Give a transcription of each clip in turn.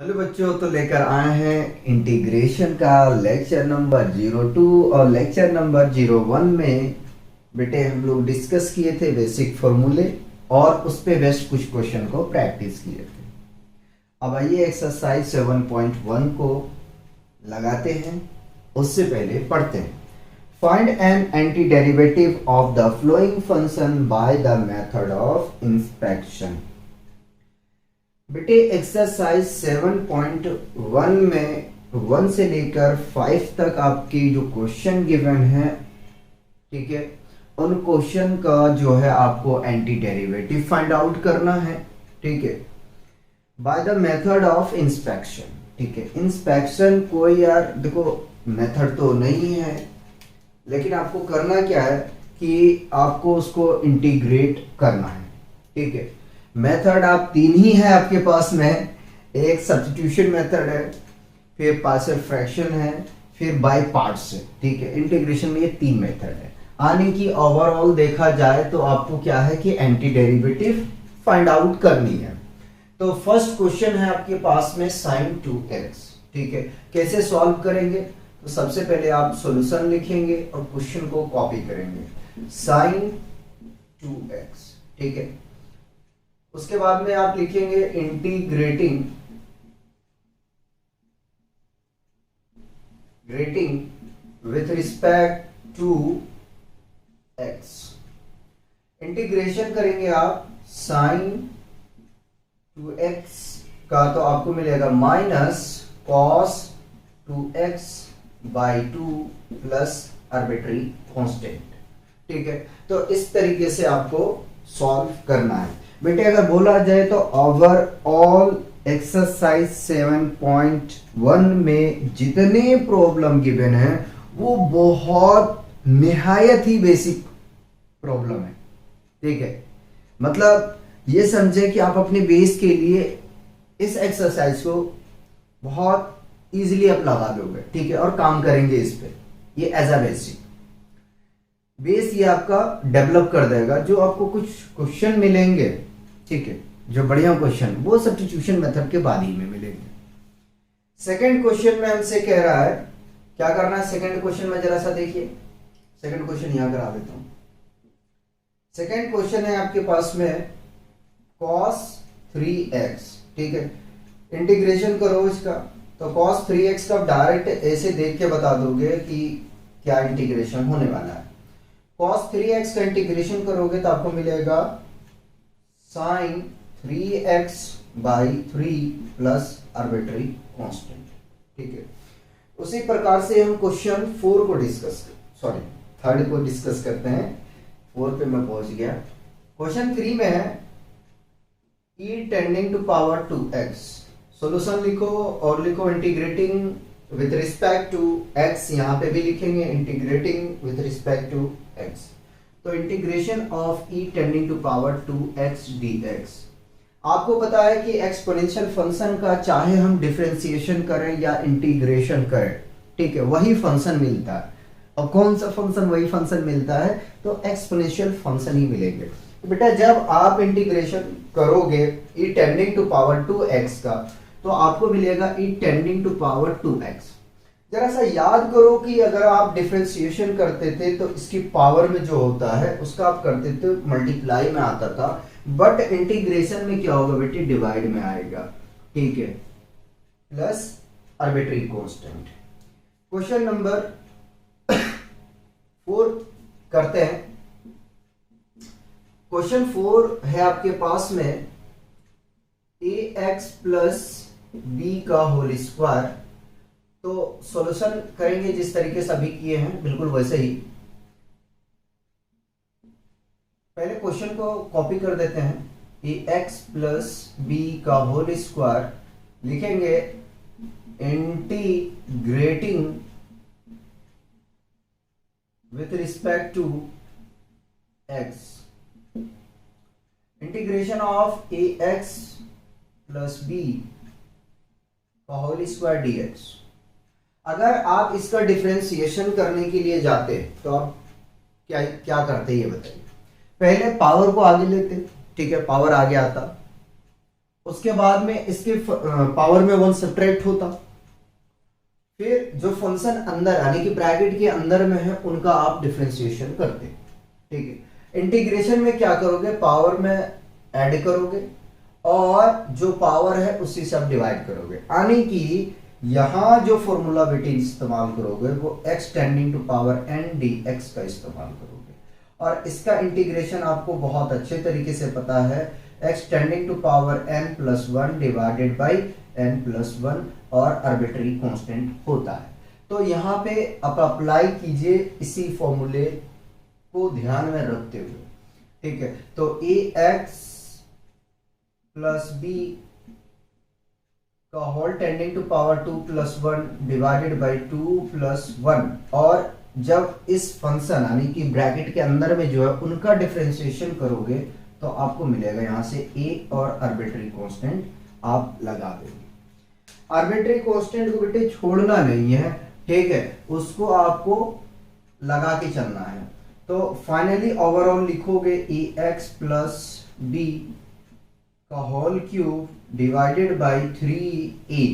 Hello बच्चों, तो लेकर आए हैं इंटीग्रेशन का लेक्चर नंबर 02 और लेक्चर नंबर 01 में बेटे हम लोग डिस्कस किए थे बेसिक फॉर्मूले और उस पे बेस्ट कुछ क्वेश्चन को प्रैक्टिस किए थे। अब आइए एक्सरसाइज 7.1 को लगाते हैं। उससे पहले पढ़ते हैं। Find an anti derivative of the flowing function by the method of inspection. बेटे एक्सरसाइज 7.1 में 1 से लेकर 5 तक आपकी जो क्वेश्चन गिवन है, ठीक है, उन क्वेश्चन का जो है आपको एंटी डेरिवेटिव फाइंड आउट करना है, ठीक है, by the method of inspection. ठीक है, इंस्पेक्शन कोई यार देखो मेथड तो नहीं है, लेकिन आपको करना क्या है कि आपको उसको इंटीग्रेट करना है। ठीक है, मेथड आप तीन ही है आपके पास में, एक सब्स्टिट्यूशन मेथड है, फिर पार्शियल फ्रैक्शन है, फिर बाय पार्ट्स है। ठीक है, इंटीग्रेशन में ये तीन मेथड है। यानी कि ओवरऑल देखा जाए तो आपको क्या है कि एंटी डेरिवेटिव फाइंड आउट करनी है। तो फर्स्ट क्वेश्चन है आपके पास में sin 2x। ठीक है, कैसे सॉल्व करेंगे? तो सबसे पहले आप सॉल्यूशन लिखेंगे और क्वेश्चन को कॉपी करेंगे sin 2x। ठीक है, उसके बाद में आप लिखेंगे integrating with respect to x। Integration करेंगे आप sin 2x का, तो आपको मिलेगा minus cos 2x by 2 plus arbitrary constant. ठीक है, तो इस तरीके से आपको सॉल्व करना है। बेटे अगर बोला जाए तो ओवरऑल एक्सरसाइज 7.1 में जितने प्रॉब्लम गिवन है वो बहुत निहायत ही बेसिक प्रॉब्लम है। ठीक है, मतलब ये समझे कि आप अपने बेस के लिए इस एक्सरसाइज को बहुत इजीली आप लगा दोगे। ठीक है, और काम करेंगे इस पे, ये एज अ बेस ये आपका डेवलप कर देगा। जो आपको कुछ क्वेश्चन मिलेंगे, ठीक है, जो बढ़िया क्वेश्चन, वो सब्स्टिट्यूशन मेथड के बाद ही में मिलेंगे। सेकंड क्वेश्चन में हमसे कह रहा है क्या करना है। सेकंड क्वेश्चन में जरा सा देखिए, सेकंड क्वेश्चन यहां करा देता हूं। सेकंड क्वेश्चन है आपके पास में cos 3x। ठीक है, इंटीग्रेशन करो इसका, तो cos 3x का डायरेक्ट ऐसे देख के बता दोगे कि क्या इंटीग्रेशन होने वाला है। cos 3x का इंटीग्रेशन करोगे तो आपको मिलेगा sin 3x by 3 plus arbitrary constant. ठीक है, उसी प्रकार से हम क्वेश्चन 4 को थर्ड को डिस्कस करते हैं। 4 पे मैं पहुंच गया। क्वेश्चन 3 में है e tending to power 2x। Solution लिखो और लिखो integrating with respect to x। यहां पे भी लिखेंगे integrating with respect to x। तो integration of e tending to power 2x dx। आपको पता है कि एक्सपोनेंशियल फंक्शन का चाहे हम डिफरेंशिएशन करें या इंटीग्रेशन करें, ठीक है, वही फंक्शन मिलता है। और कौन सा फंक्शन वही फंक्शन मिलता है? तो एक्सपोनेंशियल फंक्शन ही मिलेंगे। तो बेटा जब आप इंटीग्रेशन करोगे e tending to power 2x का, तो आपको मिलेगा e tending to power 2x। जरा सा याद करो कि अगर आप डिफरेंशिएशन करते थे तो इसकी पावर में जो होता है उसका आप करते थे मल्टीप्लाई में आता था, बट इंटीग्रेशन में क्या होगा बेटे? डिवाइड में आएगा। ठीक है, plus arbitrary constant. Question number 4 करते हैं। क्वेश्चन 4 है आपके पास में ax प्लस बी का होल स्क्वायर। तो सॉल्यूशन करेंगे जिस तरीके से अभी किए हैं बिल्कुल वैसे ही। पहले क्वेश्चन को कॉपी कर देते हैं। ax प्लस बी का होल स्क्वायर लिखेंगे integrating with respect to x। Integration of ax plus B का होल स्क्वायर dx। अगर आप इसका डिफरेंशिएशन करने के लिए जाते तो आप क्या क्या करते ये बताइए। पहले पावर को आगे लेते, ठीक है, पावर आगे आता, उसके बाद में इसके पावर में 1 सब्ट्रैक्ट होता, फिर जो फंक्शन अंदर यानी कि ब्रैकेट के अंदर में है उनका आप डिफरेंशिएशन करते, ठीक है। इंटीग्रेशन में क्या करोगे, पावर में ऐड करोगे और जो पावर है उसी से आप डिवाइड करोगे, यानी कि यहां जो फॉर्मूला बेटे इस्तेमाल करोगे वो x tending to power n dx का इस्तेमाल करोगे। और इसका इंटीग्रेशन आपको बहुत अच्छे तरीके से पता है, x tending to power n plus 1 divided by n plus 1 और आर्बिट्री कांस्टेंट होता है। तो यहाँ पे आप अप्लाई कीजिए इसी फॉर्मूले को ध्यान में रखते हुए, ठीक है। तो ax प्लस b का whole tending to power 2 plus 1 divided by 2 plus 1, और जब इस फंक्शन यानी कि ब्रैकेट के अंदर में जो है उनका डिफरेंशिएशन करोगे तो आपको मिलेगा यहां से a और आर्बिट्री कांस्टेंट आप लगा देंगे। आर्बिट्री कांस्टेंट को बेटे छोड़ना नहीं है, ठीक है, उसको आपको लगा के चलना है। तो फाइनली ओवरऑल लिखोगे ax प्लस b का whole cube divided by 3a।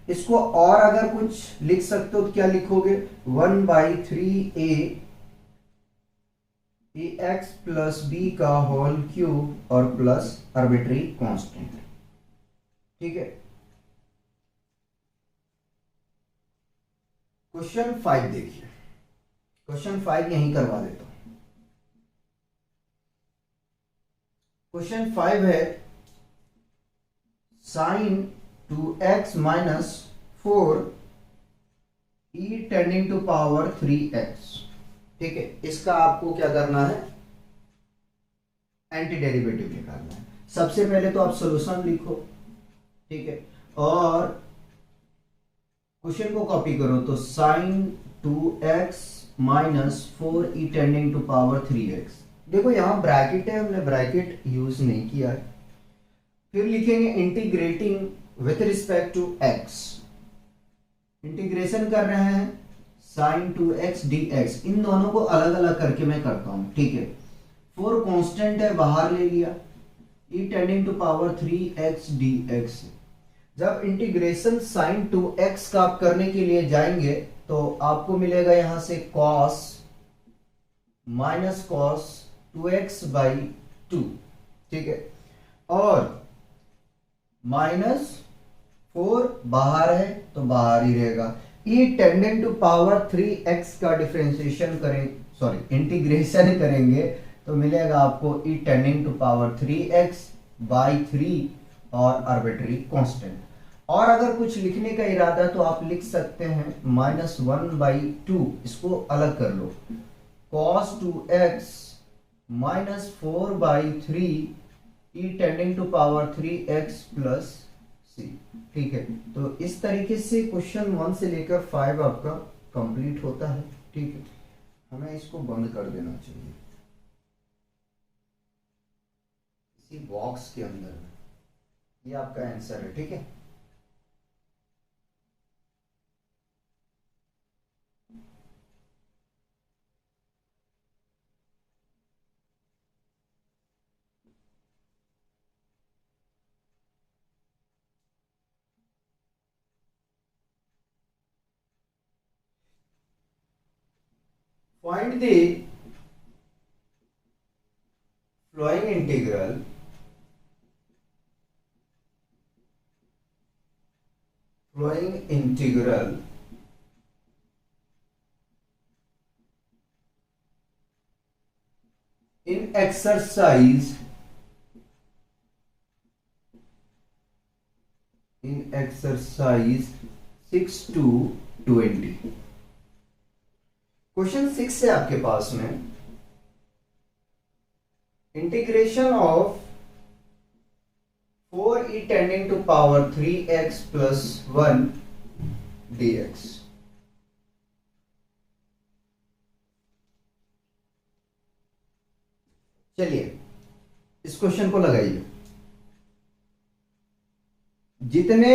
इसको और अगर कुछ लिख सकते हो तो क्या लिखोगे, 1/3a ax प्लस b का होल क्यूब और प्लस आर्बिट्री कांस्टेंट, ठीक है। क्वेश्चन 5 देखिए, क्वेश्चन 5 यहीं करवा देता हूं। क्वेश्चन 5 है sine 2x minus 4 e tending to power 3x, ठीक है। इसका आपको क्या करना है, एंटी डेरिवेटिव निकालना है। सबसे पहले तो आप सॉल्यूशन लिखो, ठीक है, और क्वेश्चन को कॉपी करो। तो sine 2x minus 4 e tending to power 3x, देखो यहां ब्रैकेट है, हमने ब्रैकेट यूज नहीं किया है। फिर लिखेंगे integrating with respect to x, integration कर रहे हैं साइन 2x dx, इन दोनों को अलग अलग करके मैं करता हूं, ठीक है। 4 कांस्टेंट है बाहर ले लिया, e tending to power 3x dx। जब इंटीग्रेशन साइन 2x का आप करने के लिए जाएंगे तो आपको मिलेगा यहां से cos minus cos 2x by 2, ठीक है, और माइनस 4 बाहर है तो बाहर ही रहेगा। e tending to power 3x का डिफरेंशिएशन करें, सॉरी इंटीग्रेशन करेंगे तो मिलेगा आपको e tending to power 3x by 3 और आर्बिट्री कांस्टेंट। और अगर कुछ लिखने का इरादा तो आप लिख सकते हैं -1/2, इसको अलग कर लो, cos 2x minus 4/3 e tending to power 3x plus c, ठीक है। तो इस तरीके से क्वेश्चन 1 से लेकर 5 आपका कंप्लीट होता है, ठीक है। हमें इसको बंद कर देना चाहिए इसी बॉक्स के अंदर में, ये आपका आंसर है, ठीक है। Find the flowing integral in exercise 6 to 20। Question 6 से आपके पास में integration of 4e tending to power 3x plus 1 dx। चलिए इस क्वेश्चन को लगाइए। जितने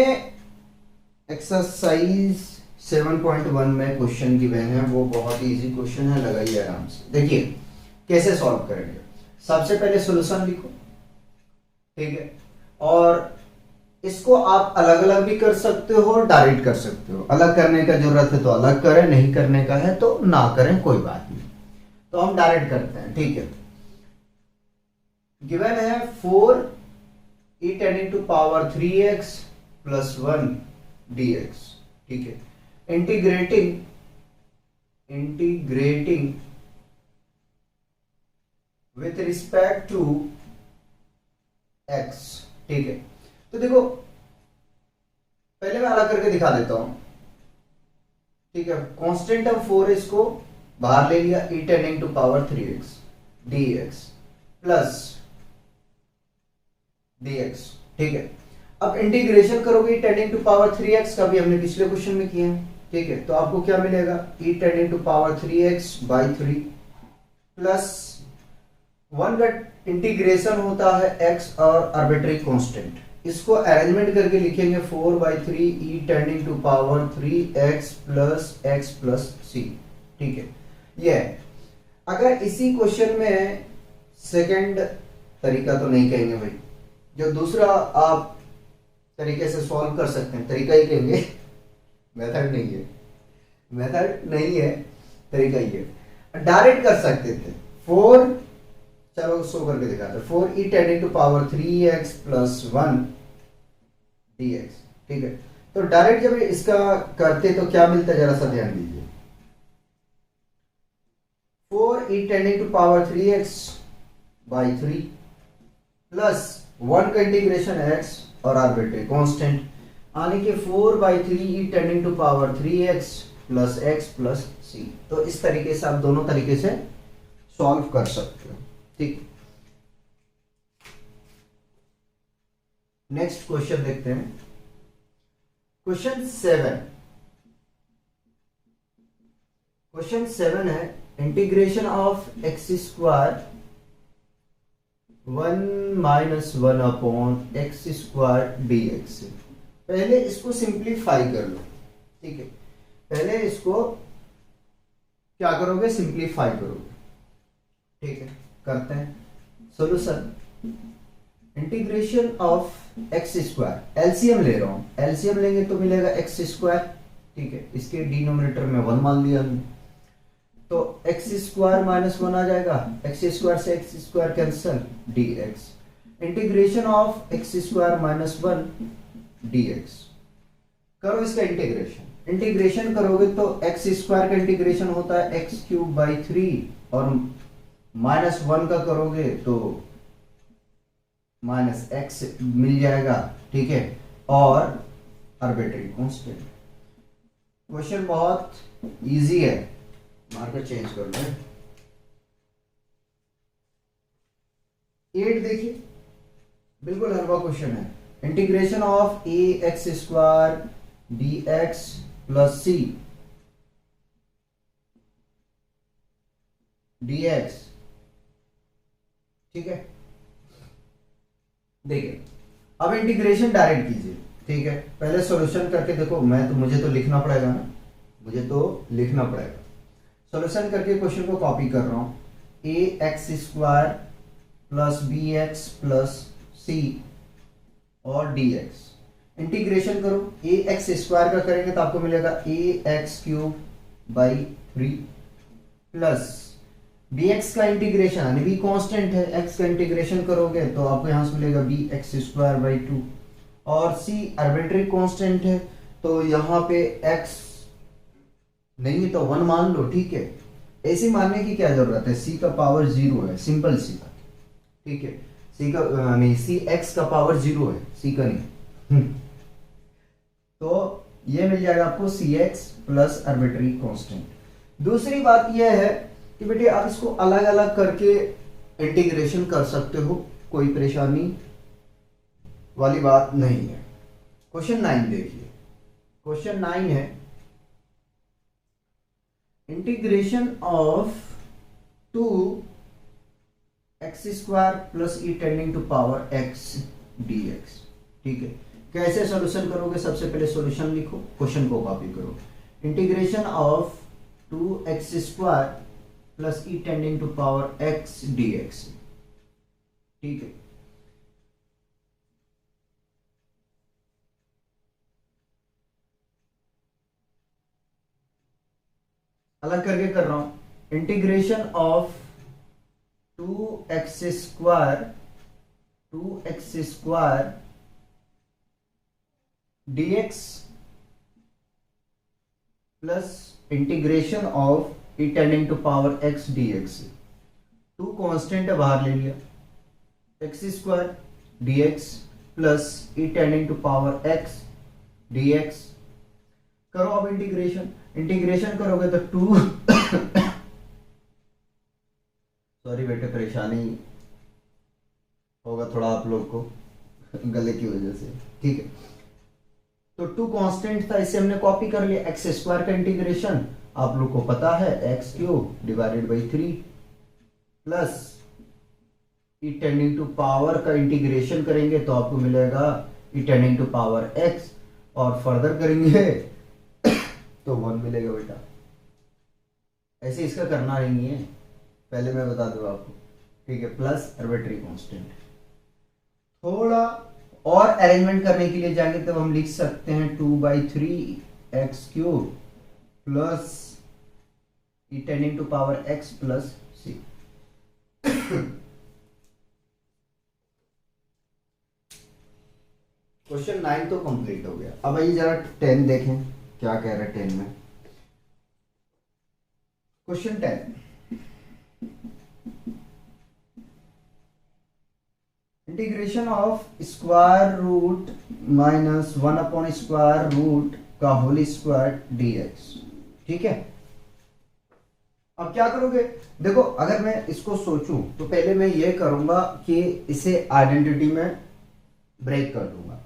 एक्सरसाइज 7.1 में क्वेश्चन गिवन है वो बहुत ही इजी क्वेश्चन है, लगाइए आराम से। देखिए कैसे सॉल्व करेंगे। सबसे पहले सॉल्यूशन लिखो, ठीक है, और इसको आप अलग अलग भी कर सकते हो और डायरेक्ट कर सकते हो। अलग करने का जरूरत है तो अलग करें, नहीं करने का है तो ना करें, कोई बात नहीं। तो हम डायरेक्ट करते हैं, ठीक है। गिवन है 4e10⁻³ प्लस 1 dx, ठीक है। Integrating with respect to x, ठीक है। तो देखो पहले मैं अलग करके दिखा देता हूं, ठीक है। कांस्टेंट हम 4 इसको बाहर ले लिया, e10⁻³ dx प्लस dx, ठीक है। अब इंटीग्रेशन करोगे e10⁻³ का, भी हमने पिछले क्वेश्चन में किया है, ठीक है। तो आपको क्या मिलेगा, e10⁻³/3 प्लस 1 का इंटीग्रेशन होता है x और आर्बिट्री कांस्टेंट, इसको अरेंजमेंट करके लिखेंगे 4/3 e10⁻³ plus x plus c, ठीक है। ये अगर इसी क्वेश्चन में सेकंड तरीका तो नहीं कहेंगे भाई, जो दूसरा आप तरीके से सॉल्व कर सकते हैं, तरीका ही कहेंगे, मेथड नहीं है, मेथड नहीं है, तरीका ही है। डायरेक्ट कर सकते थे 4, चलो सो करके दिखाते, 4e10⁻³ प्लस 1 dx, ठीक है। तो डायरेक्ट जब इसका करते तो क्या मिलता है, जरा सा ध्यान दीजिए। 4e10⁻³/3 प्लस 1 का इंटीग्रेशन x और आर्बिट्री कांस्टेंट, आने के 4/3e10⁻³ plus x plus c। तो इस तरीके से आप दोनों तरीके से सॉल्व कर सकते हो, ठीक। नेक्स्ट क्वेश्चन देखते हैं, क्वेश्चन 7 है integration of x² 1 - 1/x² dx। पहले इसको सिंप्लीफाई कर लो, ठीक है। पहले इसको क्या करोगे, सिंप्लीफाई करोगे, ठीक है। करते हैं solution. Integration of x², LCM ले रहा हूं, एलसीएम लेंगे तो मिलेगा x², ठीक है। इसके डिनोमिनेटर में 1 मान लिया हमने, तो x² - 1 आ जाएगा, x² से x² cancel, dx। Integration of x² - 1 dx, करो इसका इंटीग्रेशन। इंटीग्रेशन करोगे तो x² का इंटीग्रेशन होता है x³/3 और -1 का करोगे तो -x मिल जाएगा, ठीक है। और आर्बिट्री कांस्टेंट। क्वेश्चन बहुत इजी है, मार्कर चेंज कर लो। 8 देखिए, बिल्कुल हलवा क्वेश्चन है। Integration of ax² dx plus c dx, ठीक है। देखिए अब इंटीग्रेशन डायरेक्ट कीजिए, ठीक है। पहले सॉल्यूशन करके देखो, मुझे तो लिखना पड़ेगा ना, मुझे तो लिखना पड़ेगा। सॉल्यूशन करके क्वेश्चन को कॉपी कर रहा हूं, ax² plus bx plus c और dx। इंटीग्रेशन करो, ax² का करेंगे तो आपको मिलेगा ax³/3 प्लस bx का इंटीग्रेशन यानी b कांस्टेंट है, x का इंटीग्रेशन करोगे तो आपको यहां से मिलेगा bx²/2 और c आर्बिट्री कांस्टेंट है, तो यहां पे x नहीं है तो 1 मान लो, ठीक है। ऐसे मानने की क्या जरूरत है, c का पावर 0 है, सिंपल सी का, ठीक है। c का नहीं, c x का पावर 0 है, c का नहीं। तो ये मिल जाएगा आपको cx प्लस आर्बिट्री कांस्टेंट। दूसरी बात यह है कि बेटे आप इसको अलग अलग करके इंटीग्रेशन कर सकते हो, कोई परेशानी वाली बात नहीं है। क्वेश्चन 9 देखिए, क्वेश्चन 9 है integration of 2x² plus e10⁻x dx, ठीक है। कैसे सॉल्यूशन करोगे, सबसे पहले सॉल्यूशन लिखो, क्वेश्चन को कॉपी करो। Integration of 2x² plus e10⁻x dx, ठीक है। अलग करके कर रहा हूं। Integration of 2x square dx plus integration of e tending to power x dx। Two constant है, बाहर ले लिया, x square dx plus e tending to power x dx। करो अब इंटीग्रेशन करोगे तो 2 सॉरी बेटे, परेशानी होगा थोड़ा आप लोग को गले की वजह से, ठीक है। तो 2 कांस्टेंट था, इसे हमने कॉपी कर लिया। एक्स स्क्वायर का इंटीग्रेशन आप लोग को पता है, x cube divided by 3 plus e tending to power का इंटीग्रेशन करेंगे तो आपको मिलेगा e tending to power x, और फर्दर करेंगे तो 1 मिलेगा बेटा। ऐसे इसका करना नहीं है, पहले मैं बता दूं आपको, ठीक है। Plus arbitrary constant. थोड़ा और अरेंजमेंट करने के लिए जाएंगे तब हम लिख सकते हैं 2/3 x cube plus e tending to power x plus c. Question 9 तो कंप्लीट हो गया। अब आइए जरा 10 देखें क्या कह रहा है 10 में। Question 10, integration of square root minus 1 upon square root का होल स्क्वायर dx, ठीक है। अब क्या करोगे, देखो अगर मैं इसको सोचूं तो पहले मैं ये करूंगा कि इसे आइडेंटिटी में ब्रेक कर दूंगा,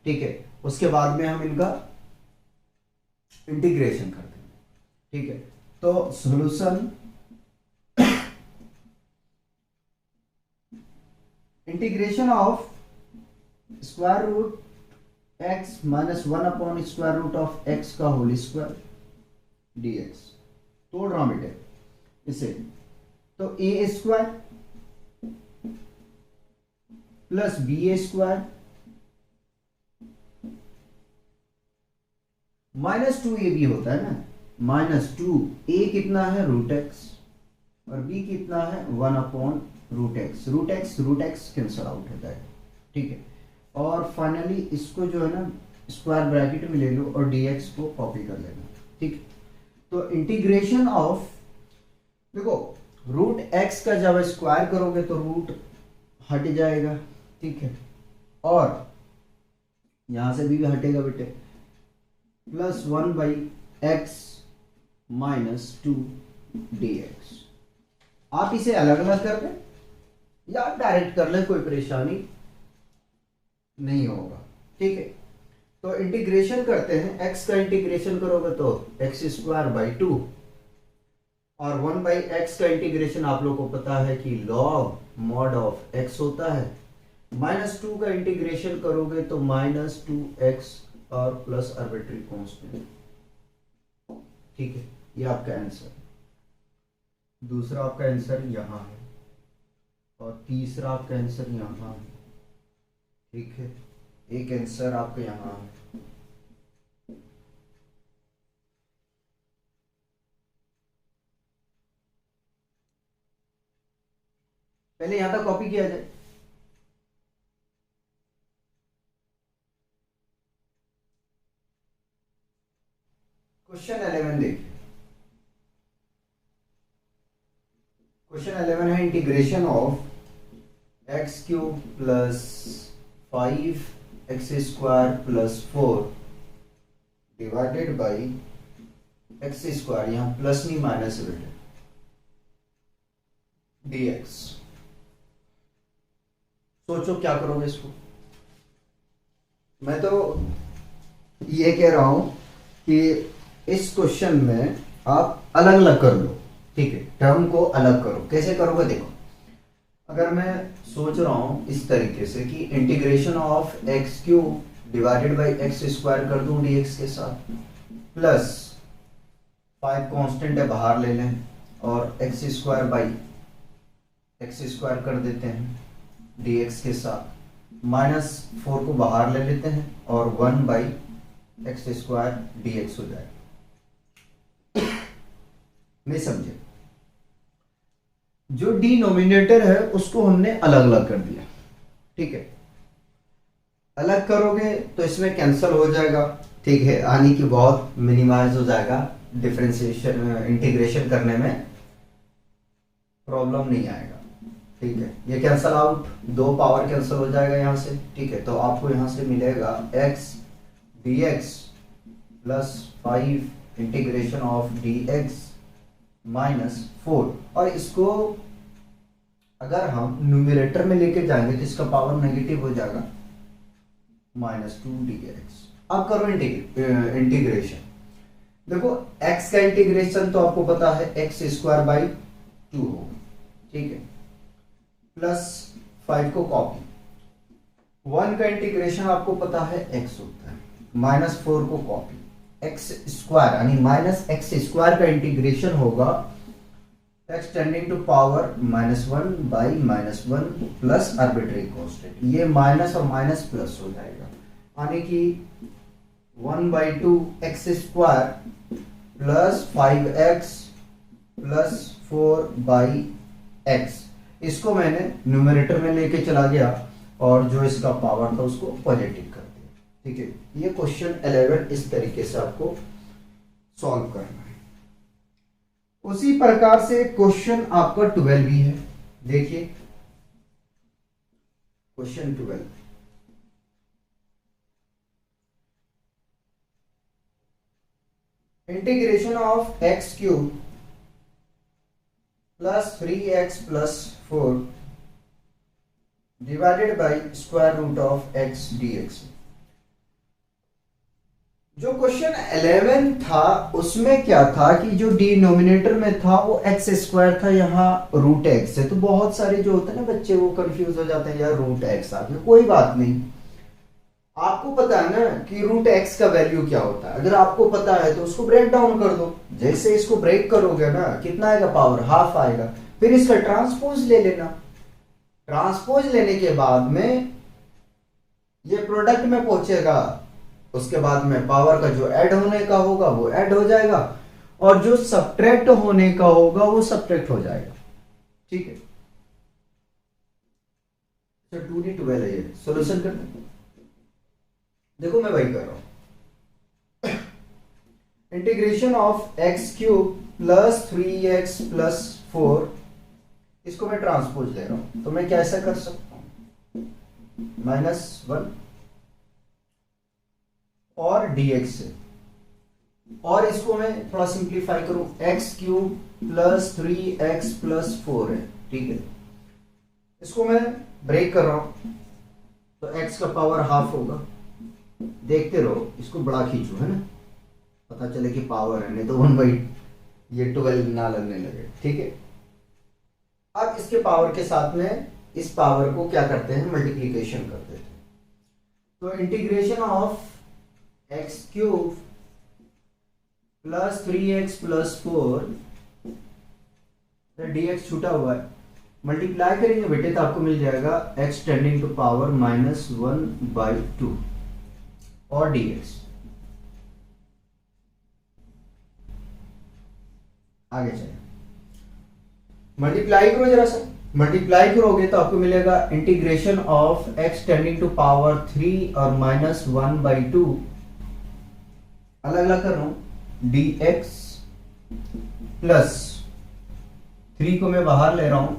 ठीक है। उसके बाद में हम इनका इंटीग्रेशन कर देंगे, ठीक है। तो solution integration of square root x minus 1 upon square root of x का होल स्क्वायर dx। तोड़ रहा हूं बेटे इसे, तो A square plus B square -2 A B होता है ना, -2 ए कितना है रूट एक्स और बी कितना है 1 upon root x. Root x cancel out होता है, ठीक है। और फाइनली इसको जो है ना स्क्वायर ब्रैकेट में ले लो और dx को कॉपी कर लेना, ठीक। तो इंटीग्रेशन ऑफ, देखो रूट एक्स का जब स्क्वायर करोगे तो रूट हट जाएगा, ठीक है, और यहां से भी हटेगा बेटे, प्लस 1/x माइनस 2 dx। आप इसे अलग अलग कर लें या डायरेक्ट कर लें, कोई परेशानी नहीं होगा, ठीक है। तो इंटीग्रेशन करते हैं, x का इंटीग्रेशन करोगे तो एक्स स्क्वायर बाई 2 और 1/x का इंटीग्रेशन आप लोग को पता है कि log mod ऑफ x होता है। -2 का इंटीग्रेशन करोगे तो -2x और प्लस आर्बिट्री कांस्टेंट, ठीक है। ये आपका आंसर, दूसरा आपका आंसर यहां है और तीसरा आपका आंसर यहां है, ठीक है। एक आंसर आपका यहां है। पहले यहां तक कॉपी किया जाए। क्वेश्चन 11 देखिए। क्वेश्चन 11 है integration of x cube plus 5x square plus 4 divided by x square, यहां प्लस नहीं माइनस है बेटे, dx। सोचो क्या करोगे इसको। मैं तो ये कह रहा हूं कि इस क्वेश्चन में आप अलग अलग कर लो, ठीक है। टर्म को अलग करो। कैसे करोगे देखो, अगर मैं सोच रहा हूं इस तरीके से कि integration of x cube divided by x square कर दूं dx के साथ, प्लस 5 कांस्टेंट है बाहर ले लें और x square by x square कर देते हैं dx के साथ, -4 को बाहर ले लेते हैं और 1/x स्क्वायर dx हो जाएगा। नहीं समझे? जो डिनोमिनेटर है उसको हमने अलग अलग कर दिया, ठीक है। अलग करोगे तो इसमें कैंसिल हो जाएगा, ठीक है, यानी कि बहुत मिनिमाइज हो जाएगा, डिफरेंशिएशन इंटीग्रेशन करने में प्रॉब्लम नहीं आएगा, ठीक है। ये कैंसल आउट, दो पावर कैंसिल हो जाएगा यहाँ से, ठीक है। तो आपको यहाँ से मिलेगा x dx plus 5 integration of dx minus 4, और इसको अगर हम न्यूमरेटर में लेके जाएंगे तो इसका पावर नेगेटिव हो जाएगा, -2 dx। अब करो इंटीग्रेशन। देखो x का इंटीग्रेशन तो आपको पता है x स्क्वायर बाई 2 होगा, ठीक है, प्लस 5 को कॉपी, 1 का इंटीग्रेशन आपको पता है x होता है, -4 को कॉपी, x स्क्वायर यानी -x स्क्वायर का इंटीग्रेशन होगा x tending to power -1 by -1 plus arbitrary constant, ये माइनस और माइनस प्लस हो जाएगा, यानी कि 1/2 x square plus 5x plus 4/x। इसको मैंने न्यूमरेटर में लेके चला गया और जो इसका पावर था उसको पॉजिटिव कर दिया, ठीक है। ये क्वेश्चन 11 इस तरीके से आपको सॉल्व करना है। उसी प्रकार से क्वेश्चन आपका 12 भी है, देखिए question 12। Integration of x cube plus 3x plus 4 divided by square root of x dx। जो क्वेश्चन 11 था उसमें क्या था कि जो डिनोमिनेटर में था वो x स्क्वायर था, यहाँ रूट x है। तो बहुत सारे जो होते हैं ना बच्चे वो कंफ्यूज हो जाते हैं, यार रूट x आ गया, कोई बात नहीं, आपको पता है ना कि रूट x का वैल्यू क्या होता है। अगर आपको पता है तो उसको ब्रेक डाउन कर दो, जैसे इसको ब्रेक करोगे ना कितना आएगा, पावर हाफ आएगा, फिर इसका ट्रांसपोज ले लेना, ट्रांसपोज लेने के बाद में ये प्रोडक्ट में पहुंचेगा, उसके बाद में पावर का जो ऐड होने का होगा वो ऐड हो जाएगा और जो सब्ट्रैक्ट होने का होगा वो सब्ट्रैक्ट हो जाएगा, ठीक है। तो 2d12 है, ये सॉल्यूशन करते हैं। देखो मैं वही कर रहा हूं, integration of x cube plus 3x plus 4, इसको मैं ट्रांसपोज ले रहा हूं, तो मैं कैसे कर सकता हूं, -1 और dx से, और इसको मैं थोड़ा सिंप्लीफाई करूं, x cube plus 3x plus 4 है, ठीक है। इसको मैं ब्रेक कर रहा हूं तो x का पावर हाफ होगा, देखते रहो, इसको बड़ा खींचो, है ना, पता चले कि पावर है, नहीं तो 1/, ये 12 ना लगने लगे, ठीक है। अब इसके पावर के साथ में इस पावर को क्या करते हैं, मल्टीप्लीकेशन कर देते हैं। तो integration of x cube plus 3x plus 4, dx छूटा हुआ है, मल्टीप्लाई करेंगे बेटे तो आपको मिल जाएगा x टेंडिंग टू पावर -1/2 और dx। आगे चले, मल्टीप्लाई करो जरा सा, मल्टीप्लाई करोगे तो आपको मिलेगा integration of x tending to power 3 और -1/2, अलग अलग कर रहा हूं, dx प्लस 3 को मैं बाहर ले रहा हूं,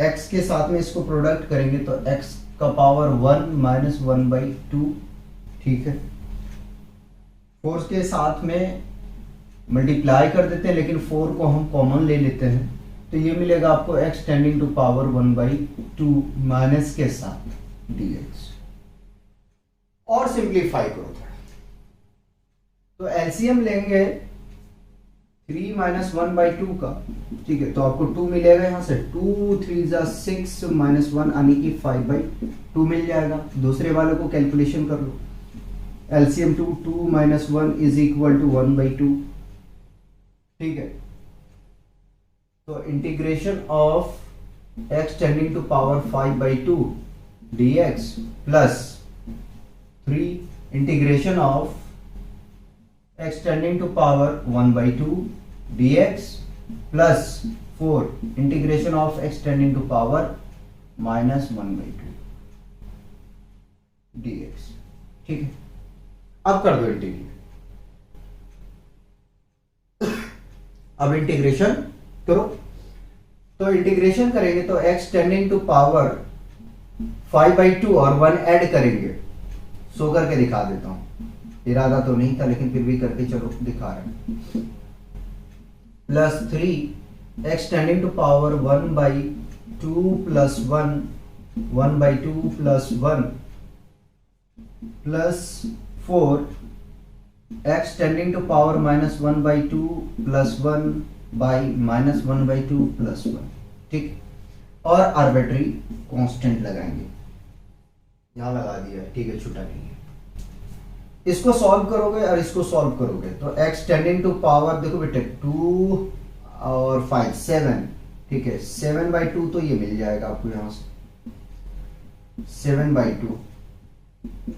x के साथ में इसको प्रोडक्ट करेंगे तो x का पावर 1 -1/2, ठीक है। 4 के साथ में मल्टीप्लाई कर देते हैं, लेकिन 4 को हम कॉमन ले लेते हैं, तो ये मिलेगा आपको x tending to power 1/2 minus के साथ dx, और सिंप्लीफाई करो थोड़ा, तो एलसीएम लेंगे 3 - 1/2 का, ठीक है, तो आपको 2 मिलेगा, यहां से 2 3 6 -1 यानी कि 5/2 मिल जाएगा। दूसरे वाले को कैलकुलेशन कर लो, एलसीएम 2 - 1 इज इक्वल टू 1/2, ठीक है। तो integration of x tending to power 5/2 dx plus 3 integration of x tending to power 1/2 dx plus 4 integration of x tending to power -1/2 dx। ठीक है, अब कर दो इंटीग्रेट। अब इंटीग्रेशन करो, तो इंटीग्रेशन करेंगे तो x टेंडिंग टू पावर 5/2 और 1 ऐड करेंगे। सो करके दिखा देता हूं, इरादा तो नहीं था लेकिन फिर भी करके चलो दिखा रहे हैं। Plus 3 x tending to power 1/2 plus 1/2 plus 1 plus 4 x tending to power -1/2 plus 1 by -1/2 plus 1। ठीक, और आर्बिट्री कांस्टेंट लगाएंगे, यहां लगा दिया, ठीक है, छूटा नहीं है। इसको सॉल्व करोगे और इसको सॉल्व करोगे तो x टेंडिंग टू पावर, देखो बेटे 2 और 5 7, ठीक है, 7/2 तो ये मिल जाएगा आपको यहां से, 7/2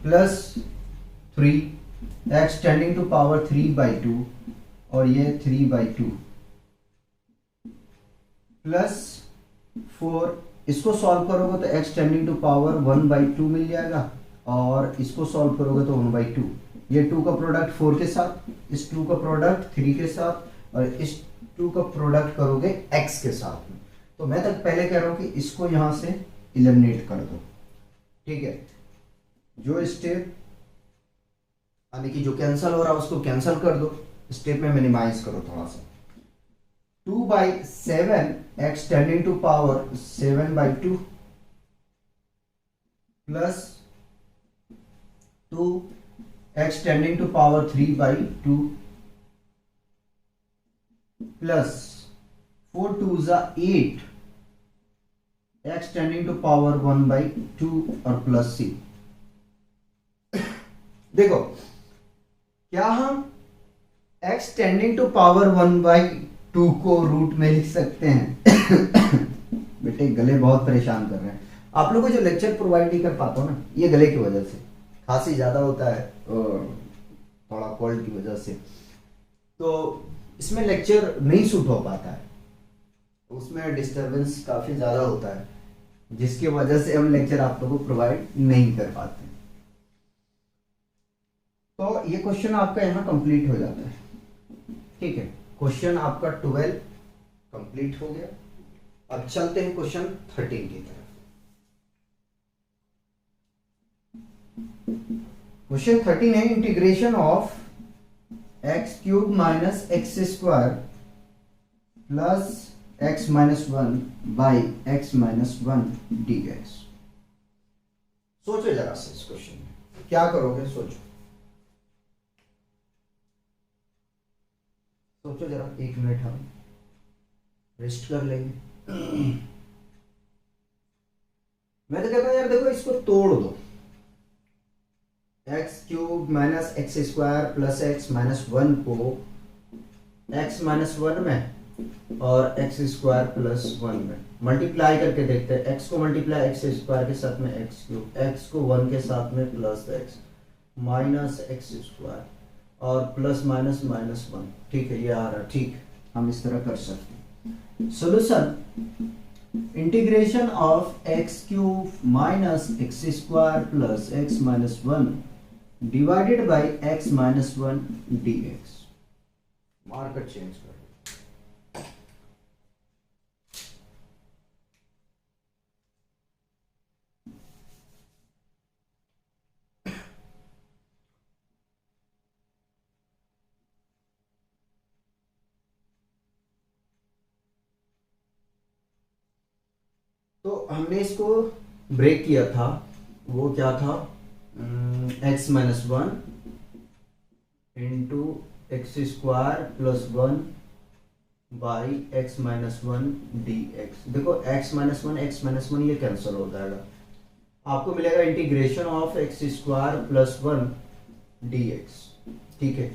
plus 3 x tending to power 3/2 और ये 3/2 प्लस 4, इसको सॉल्व करोगे तो x टेंडिंग टू पावर 1/2 मिल जाएगा और इसको सॉल्व करोगे तो 1/2। ये 2 का प्रोडक्ट 4 के साथ, इस 2 का प्रोडक्ट 3 के साथ और इस 2 का प्रोडक्ट करोगे x के साथ में। तो मैं तक पहले कह रहा हूं कि इसको यहां से एलिमिनेट कर दो। ठीक है, जो स्टेप यानी कि जो कैंसिल हो रहा है उसको कैंसिल कर दो, स्टेप में मिनिमाइज करो थोड़ा सा। 2/7 x tending to power 7/2 plus 2 x tending to power 3/2 plus 4 2 जा 8 x टेंडिंग टू पावर 1/2 और प्लस c। देखो क्या हम x टेंडिंग टू पावर 1/2 को रूट में लिख सकते हैं? बेटे गले बहुत परेशान कर रहे हैं, आप लोगों को जो लेक्चर प्रोवाइड नहीं कर पाता हूं ना, ये गले की वजह से, खांसी ज्यादा होता है थोड़ा कोल्ड की वजह से, तो इसमें लेक्चर नहीं सूट हो पाता है, उसमें डिस्टरबेंस काफी ज्यादा होता है, जिसकी वजह से हम लेक्चर आप लोगों को प्रोवाइड नहीं कर पाते। तो ये क्वेश्चन आपका यहाँ कंप्लीट हो जाता है। ठीक है, क्वेश्चन आपका 12 कंप्लीट हो गया। अब चलते हैं क्वेश्चन 13 की तरफ। क्वेश्चन 13 है integration of x³ minus x² plus x-1 by x-1 dx। सोचो जरा से इस क्वेश्चन में क्या करोगे, सोचो सोचो जरा, 1 मिनट हम रेस्ट कर लेंगे। मैं तो कहता हूं यार देखो इसको तोड़ दो, x³ minus x² plus x-1 को x-1 में और x² प्लस 1 में मल्टीप्लाई करके देखते हैं। x को मल्टीप्लाई x² के साथ में x³ x को 1 के साथ में प्लस x माइनस x² और प्लस माइनस -1। ठीक है, ये आ रहा, ठीक, हम इस तरह कर सकते हैं। Solution integration of x³ minus x² plus x-1 divided by x-1 dx। Marker change कर, तो हमने इसको ब्रेक किया था, वो क्या था, x-1 into x² plus 1 by x-1 dx। देखो x-1 ये कैंसिल हो जाएगा, आपको मिलेगा integration of x² plus 1 dx। ठीक है,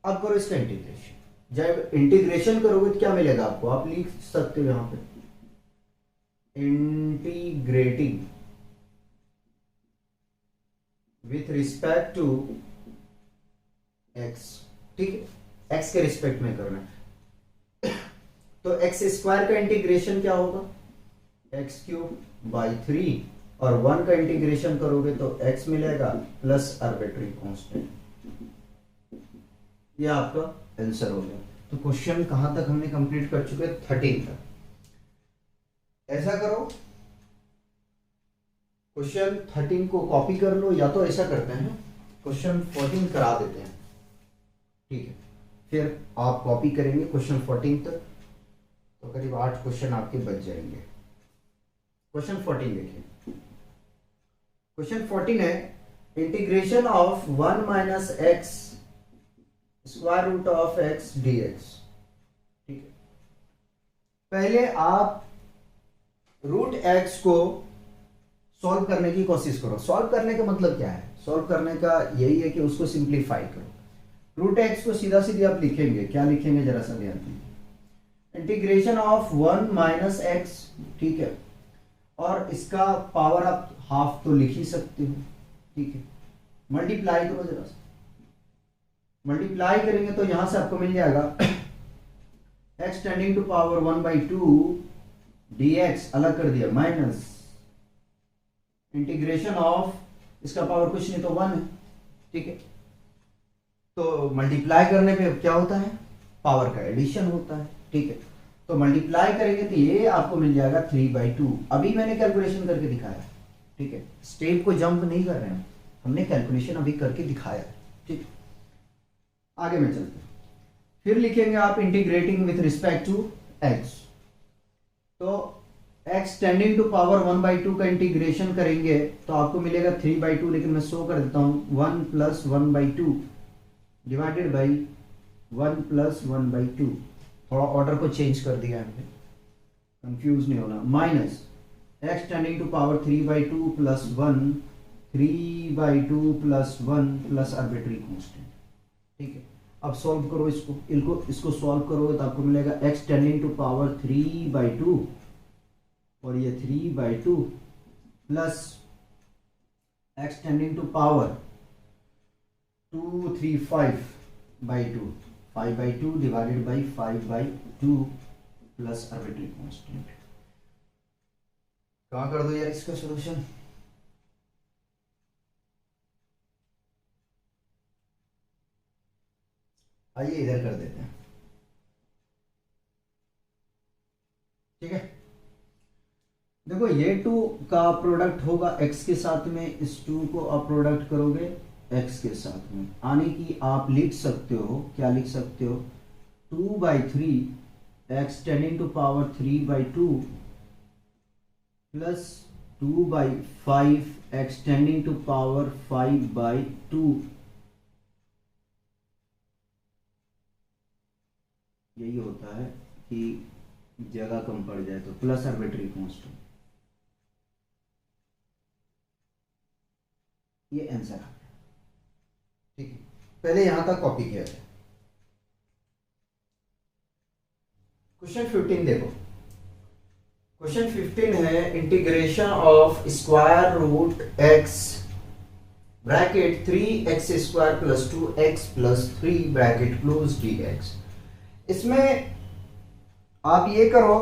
अब करो इसका इंटीग्रेशन। जब इंटीग्रेशन करोगे तो क्या मिलेगा आपको, आप लिख सकते हो यहां पे integrating with respect to x। ठीक है, x के रिस्पेक्ट में करना है। तो एक्स स्क्वायर का इंटीग्रेशन क्या होगा, एक्स क्यूब बाई 3, और 1 का इंटीग्रेशन करोगे तो x मिलेगा प्लस आर्बिट्री कांस्टेंट। ये आपका आंसर हो गया। तो क्वेश्चन कहां तक हमने कंप्लीट कर चुके हैं, 13 तक। ऐसा करो, क्वेश्चन 13 को कॉपी कर लो, या तो ऐसा करते हैं क्वेश्चन 14 करा देते हैं, ठीक है, फिर आप कॉपी करेंगे क्वेश्चन 14 तक, तो करीब 8 क्वेश्चन आपके बच जाएंगे। क्वेश्चन 14 देखिए, क्वेश्चन 14 है integration of 1 minus x square root of x dx. ठीक है, पहले आप रूट एक्स को सॉल्व करने की कोशिश करो। सॉल्व करने का मतलब क्या है, सॉल्व करने का यही है कि उसको सिंप्लीफाई करो। रूट एक्स को सीधा सीधे आप लिखेंगे, क्या लिखेंगे जरा सा ध्यान दीजिए, इंटीग्रेशन ऑफ 1 माइनस एक्स, ठीक है, और इसका पावर आप हाफ तो लिख ही सकते हो, ठीक है, मल्टीप्लाई करो जरा सा, मल्टीप्लाई करेंगे तो यहां से आपको मिल जाएगा x tending to power 1/2 dx, अलग कर दिया, माइनस इंटीग्रेशन ऑफ, इसका पावर कुछ नहीं तो 1 है, ठीक है, तो मल्टीप्लाई करने पे क्या होता है, पावर का एडिशन होता है, ठीक है, तो मल्टीप्लाई करेंगे तो ये आपको मिल जाएगा 3/2। अभी मैंने कैलकुलेशन करके दिखाया, ठीक है, स्टेप को जंप नहीं कर रहे हैं, हमने कैलकुलेशन अभी करके दिखाया, ठीक। आगे में चलते हैं, फिर लिखेंगे आप integrating with respect to x, तो x टेंडिंग टू पावर 1/2 का इंटीग्रेशन करेंगे तो आपको मिलेगा 3/2, लेकिन मैं शो कर देता हूं 1 + 1/2 डिवाइडेड बाई 1 + 1/2, थोड़ा ऑर्डर को चेंज कर दिया हमने, कंफ्यूज नहीं होना, minus x tending to power 3/2 + 1, 3/2 + 1 plus arbitrary constant, ठीक है। अब सॉल्व करो इसको सॉल्व करोगे तो आपको मिलेगा x टेंडिंग टू पावर 3/2 और ये 3/2 plus x tending to power 235/2, 5/2 divided by 5/2 plus arbitrary constant. कहां कर दो यार इसका सॉल्यूशन, आइए इधर कर देते हैं, ठीक है। देखो ये 2 का प्रोडक्ट होगा x के साथ में, इस 2 को आप प्रोडक्ट करोगे x के साथ में, आने की आप लिख सकते हो, क्या लिख सकते हो, 2/3 x tending to power 3/2 plus 2/5 x tending to power 5/2, यही होता है कि जगह कम पड़ जाए तो प्लस आर्बिट्री कांस्टेंट, ये आंसर आ गया, ठीक है। पहले यहां तक कॉपी किया जाए। क्वेश्चन 15 देखो, क्वेश्चन 15 है integration of square root x bracket 3x² + 2x + 3 bracket close dx। इसमें आप ये करो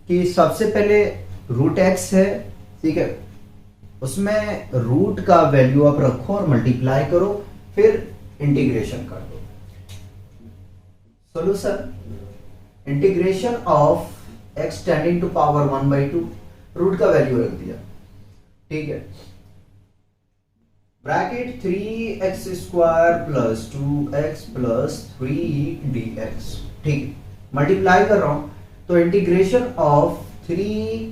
कि सबसे पहले रूट x है, ठीक है, उसमें रूट का वैल्यू आप रखो और मल्टीप्लाई करो, फिर इंटीग्रेशन कर दो। Solution, integration of x tending to power 1/2, root का वैल्यू रख दिया, ठीक है, ब्रैकेट 3x² + 2x + 3 dx, ठीक है, मल्टीप्लाई कर रहा हूं तो integration of 3x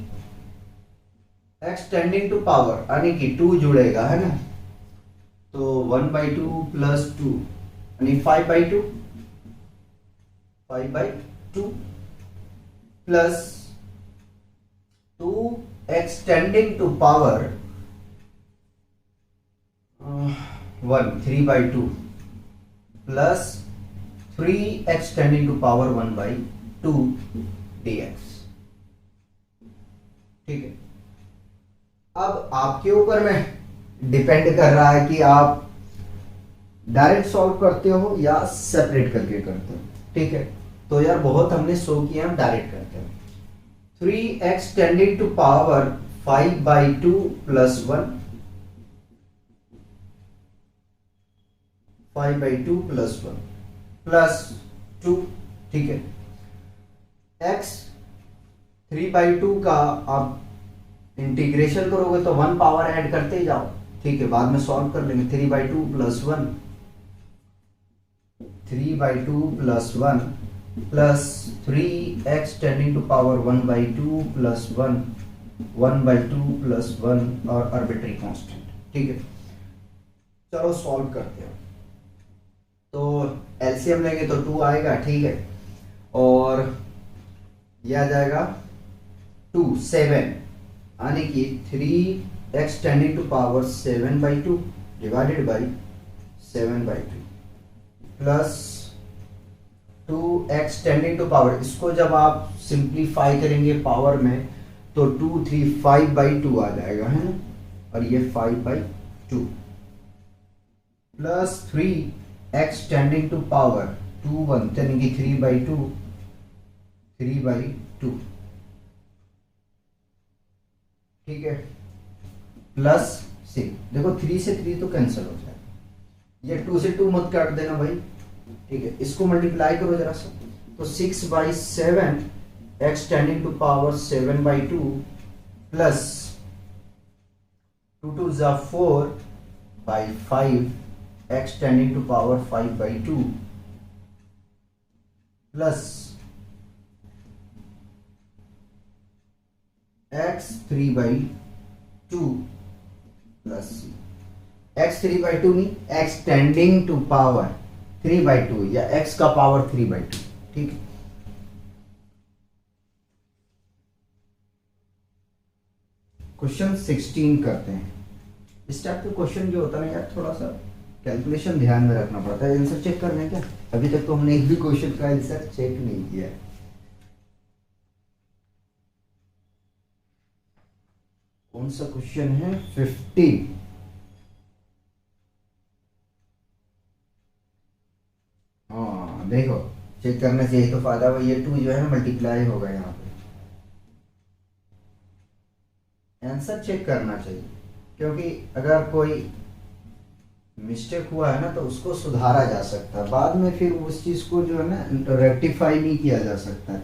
tending to power, यानी कि 2 जुड़ेगा, है ना, तो 1/2 + 2 यानी 5/2 plus 2x tending to power 1 3/2 plus 3x tending to power 1/2 dx, ठीक है। अब आपके ऊपर में डिपेंड कर रहा है कि आप डायरेक्ट सॉल्व करते हो या सेपरेट करके करते हो, ठीक है। तो यार बहुत हमने शो किया, हम डायरेक्ट करते हैं। 3x tending to power 5/2 plus 1, 5/2 plus 1 plus 2, ठीक है। x 3/2 का आप इंटीग्रेशन करोगे तो 1 पावर ऐड करते जाओ, ठीक है, बाद में सॉल्व कर लेंगे। 3/2 plus 1, 3/2 plus 1 plus 3x tending to power 1/2 plus 1, 1/2 plus 1 और आर्बिट्री कांस्टेंट, ठीक है। चलो सॉल्व करते हैं। तो एलसीएम लेंगे तो 2 आएगा, ठीक है, और यह आ जाएगा 2 7, यानी कि 3x tending to power 7/2 divided by 7/2 plus 2x tending to power, इसको जब आप सिंप्लीफाई करेंगे पावर में तो 2 3 5/2 आ जाएगा, है ना, और ये 5/2 plus 3x tending to power 2 1, यानी कि 3/2, 3/2, ठीक है, प्लस 6। देखो 3 से 3 तो कैंसिल हो जाएगा, ये 2 से 2 मत काट देना भाई, ठीक है। इसको मल्टीप्लाई करो जरा सा, तो 6/7 x tending to power 7/2 plus 2 2 जा 4/5 x tending to power 5/2 plus x 3/2 plus x 3/2 नहीं, x टेंडिंग टू पावर 3/2 या x का पावर 3/2, ठीक है। क्वेश्चन 16 करते हैं। इस टाइप के क्वेश्चन जो होता है ना यार, थोड़ा सा कैलकुलेशन ध्यान में रखना पड़ता है। आंसर चेक करना है क्या? अभी तक तो हमने एक भी क्वेश्चन का आंसर चेक नहीं किया है। कौन सा क्वेश्चन है? 15। हाँ देखो, चेक करने से यही तो फायदा हुआ, ये 2 जो है ना मल्टीप्लाई होगा यहाँ पे। आंसर चेक करना चाहिए, क्योंकि अगर कोई मिस्टेक हुआ है ना तो उसको सुधारा जा सकता है, बाद में फिर उस चीज को जो है ना रेक्टिफाई नहीं किया जा सकता है।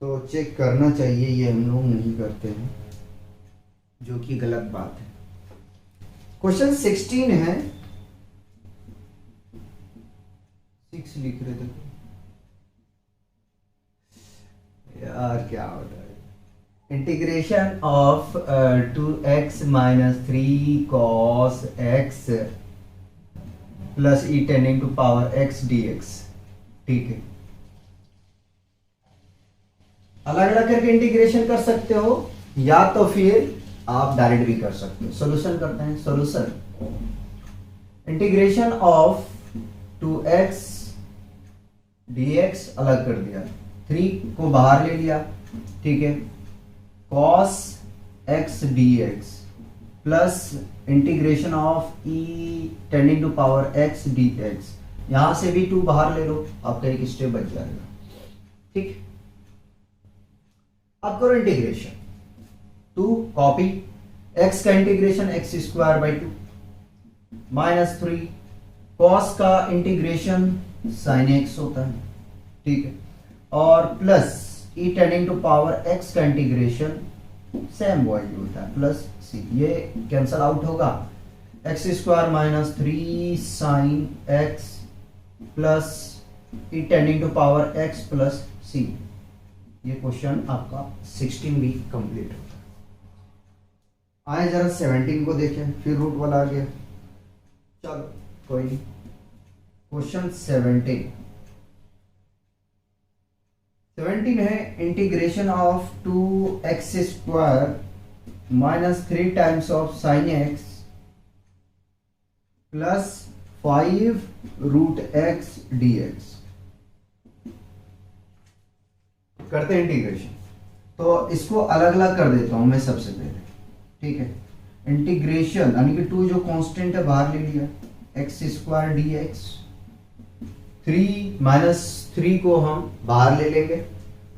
तो चेक करना चाहिए, ये हम लोग नहीं करते हैं, जो कि गलत बात है। क्वेश्चन 16 है, 6 लिख रहे थे यार, क्या होता है? Integration of 2x minus 3 cos x plus e tending to power x dx, ठीक है। अलग अलग करके इंटीग्रेशन कर सकते हो, या तो फिर आप डायरेक्ट भी कर सकते हो। सॉल्यूशन करते हैं। Solution, integration of 2x dx अलग कर दिया, 3 को बाहर ले लिया, ठीक है, cos x dx plus integration of e tending to power x dx, यहां से भी 2 बाहर ले लो, आपका एक स्टेप बच जाएगा, ठीक। अब करो इंटीग्रेशन, 2 कॉपी, x का इंटीग्रेशन x² 2 माइनस 3 cos का इंटीग्रेशन sin x होता है, ठीक है, और plus e tending to power x का इंटीग्रेशन सेम वैल्यू होता है, प्लस c, ये कैंसल आउट होगा, x² minus 3 sin x plus e tending to power x plus c। ये क्वेश्चन आपका 16 भी कंप्लीट होता है। आए जरा 17 को देखें, फिर रूट वाला आ गया, चलो कोई नहीं। क्वेश्चन 17 है, integration of 2x² minus 3 times of sin x plus 5 root x dx। करते हैं इंटीग्रेशन, तो इसको अलग अलग कर देता हूं मैं सबसे पहले, ठीक है। इंटीग्रेशन यानी कि 2 जो कांस्टेंट है बाहर ले लिया, x² dx 3 को हम बाहर ले लेंगे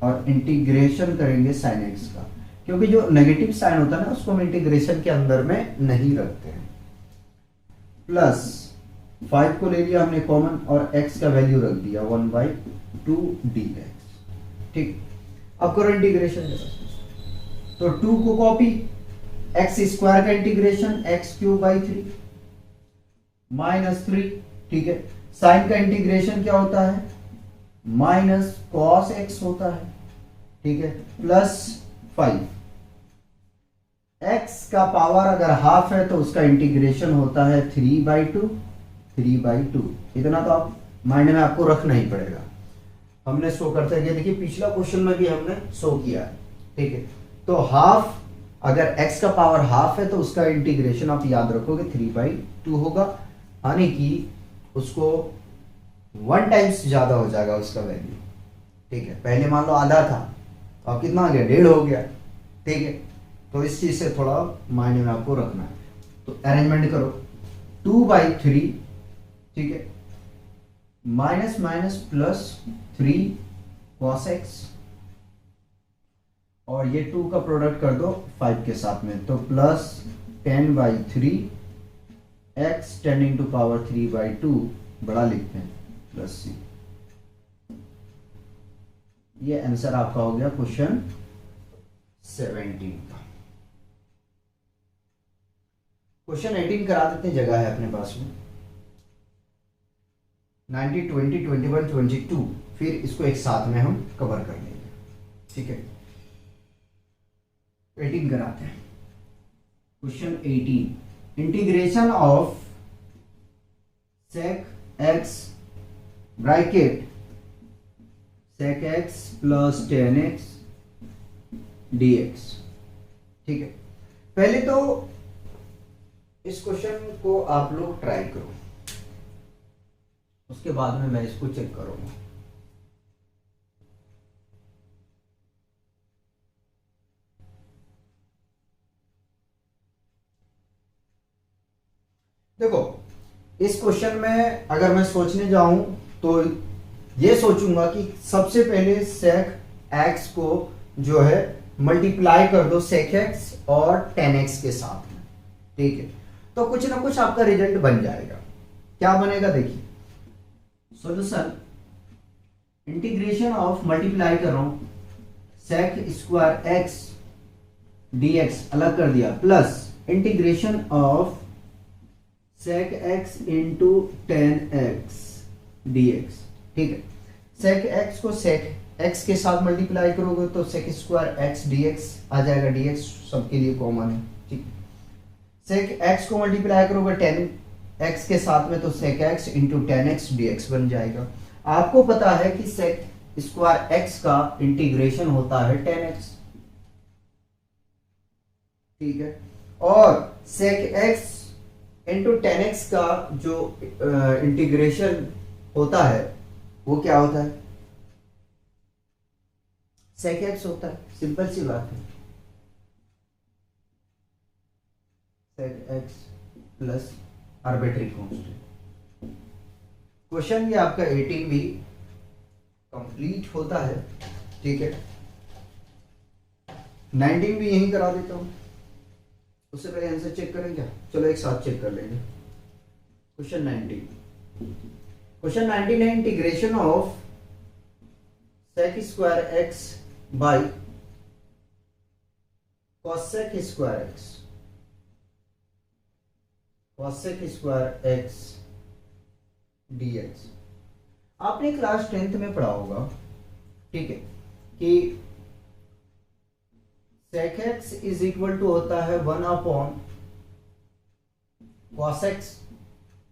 और इंटीग्रेशन करेंगे साइन एक्स का, क्योंकि जो नेगेटिव साइन होता है ना उसको हम इंटीग्रेशन के अंदर में नहीं रखते हैं। प्लस 5 को ले लिया हमने कॉमन और x का वैल्यू रख दिया 1/2 dx। ठीक, अब करो इंटीग्रेशन। तो 2 को कॉपी, एक्स स्क्वायर का इंटीग्रेशन x³/3 -3। ठीक है, साइन का इंटीग्रेशन क्या होता है, माइनस कॉस एक्स होता है। ठीक है, प्लस 5। x का पावर अगर हाफ है तो उसका इंटीग्रेशन होता है 3/2। इतना तो आप माइंड में आपको रखना ही पड़ेगा। हमने शो करते गए, देखिए पिछला क्वेश्चन में भी हमने शो किया है। ठीक है, तो हाफ, अगर x का पावर हाफ है तो उसका इंटीग्रेशन आप याद रखोगे 3/2 होगा, यानी कि उसको 1 टाइम्स ज्यादा हो जाएगा उसका वैल्यू। ठीक है, पहले मान लो आधा था तो अब कितना आ गया, 1.5 हो गया। ठीक है, तो इस चीज से थोड़ा माइंड में आपको रखना है। तो अरेंजमेंट करो, 2/3। ठीक है, minus minus plus 3 cos x, और ये 2 का प्रोडक्ट कर दो 5 के साथ में, तो plus 10/3 x tending to power 3/2 बड़ा लिखते हैं प्लस c। ये आंसर आपका हो गया क्वेश्चन 17 का। क्वेश्चन 18 करा देते हैं, जगह है अपने पास में। 90, 20, 21, 22, फिर इसको एक साथ में हम कवर कर लेंगे। ठीक है, 18 कराते हैं। Question 18, integration of sec x bracket sec x plus 10x dx। ठीक है, पहले तो इस क्वेश्चन को आप लोग ट्राई करो, उसके बाद में मैं इसको चेक करूंगा। देखो, इस क्वेश्चन में अगर मैं सोचने जाऊं तो ये सोचूंगा कि सबसे पहले sec x को जो है मल्टीप्लाई कर दो sec x और 10x के साथ में। ठीक है, तो कुछ ना कुछ आपका रिजल्ट बन जाएगा। क्या बनेगा, देखिए सॉल्यूशन, इंटीग्रेशन ऑफ, मल्टीप्लाई कर रहा हूं, sec स्क्वायर x dx अलग कर दिया, plus integration of sec x into 10x dx। ठीक है, sec x को sec x के साथ मल्टीप्लाई करोगे तो sec स्क्वायर x dx आ जाएगा, dx सबके लिए कॉमन है। ठीक, sec x को मल्टीप्लाई करोगे 10x के साथ में तो sec x into 10x dx बन जाएगा। आपको पता है कि sec स्क्वायर x का इंटीग्रेशन होता है 10x। ठीक है, और sec x इंटू 10x का जो इंटीग्रेशन होता है वो क्या होता है, sec x होता है। सिंपल सी बात है, sec x plus arbitrary constant. Question ये आपका 18 भी कंप्लीट होता है। ठीक है, 19 भी यही करा देता हूं, उससे पहले आंसर चेक करेंगे। चलो एक साथ चेक कर लेंगे। क्वेश्चन 19 है integration of sec square x by cosec square x, cosec square x dx। आपने क्लास 10th में पढ़ा होगा, ठीक है, कि sec x is equal to होता है 1 अपॉन cos x।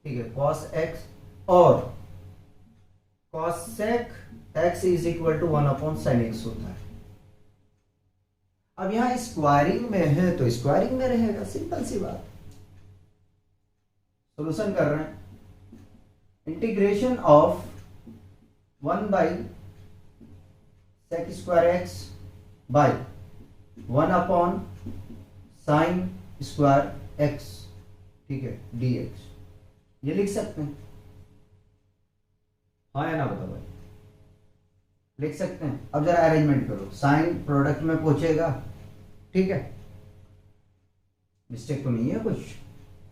ठीक है, cos x, और cosec x is equal to 1 upon sin x होता है। अब यहां स्क्वायरिंग में है तो स्क्वायरिंग में रहेगा, सिंपल सी बात। सॉल्यूशन कर रहे हैं, integration of 1 by sec square x by 1 upon sine square x, ठीक है, dx। ये लिख सकते हैं। हाँ या ना बताओ भाई, लिख सकते हैं। अब जरा अरेंजमेंट करो, साइन प्रोडक्ट में पहुंचेगा, ठीक है, मिस्टेक तो नहीं है कुछ,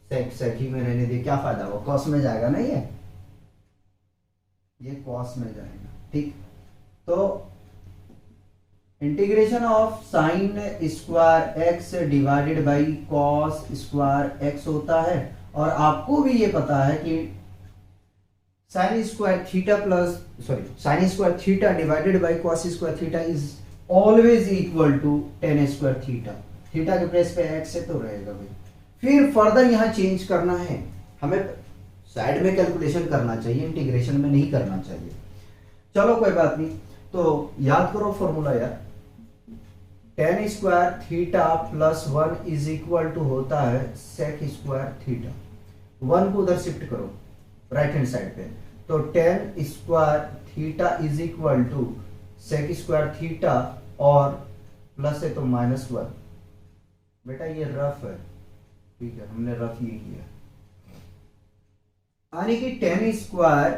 सेक सेक ही में रहने दे, क्या फायदा हुआ, कॉस में जाएगा ना, ये कॉस में जाएगा, ठीक। तो integration of sine square x divided by cos square x होता है, और आपको भी ये पता है कि sine square theta plus sine square theta divided by cos square theta is always equal to tan square theta. Theta के प्लेस पे एक्स है तो रहेगा भाई। फिर फर्दर यहाँ चेंज करना है, हमें साइड में कैलकुलेशन करना चाहिए, इंटीग्रेशन में नहीं करना चाहिए। चलो कोई बात नहीं, तो याद करो फॉर्मूला यार, tan square theta plus 1 is equal to होता है सेक स्क्वायर थीटा। 1 को उधर शिफ्ट करो राइट हैंड साइड पे, तो tan square theta is equal to sec square theta, और प्लस है तो -1। बेटा ये रफ है, ठीक है, हमने रफ ये किया, यानी कि टेन स्क्वायर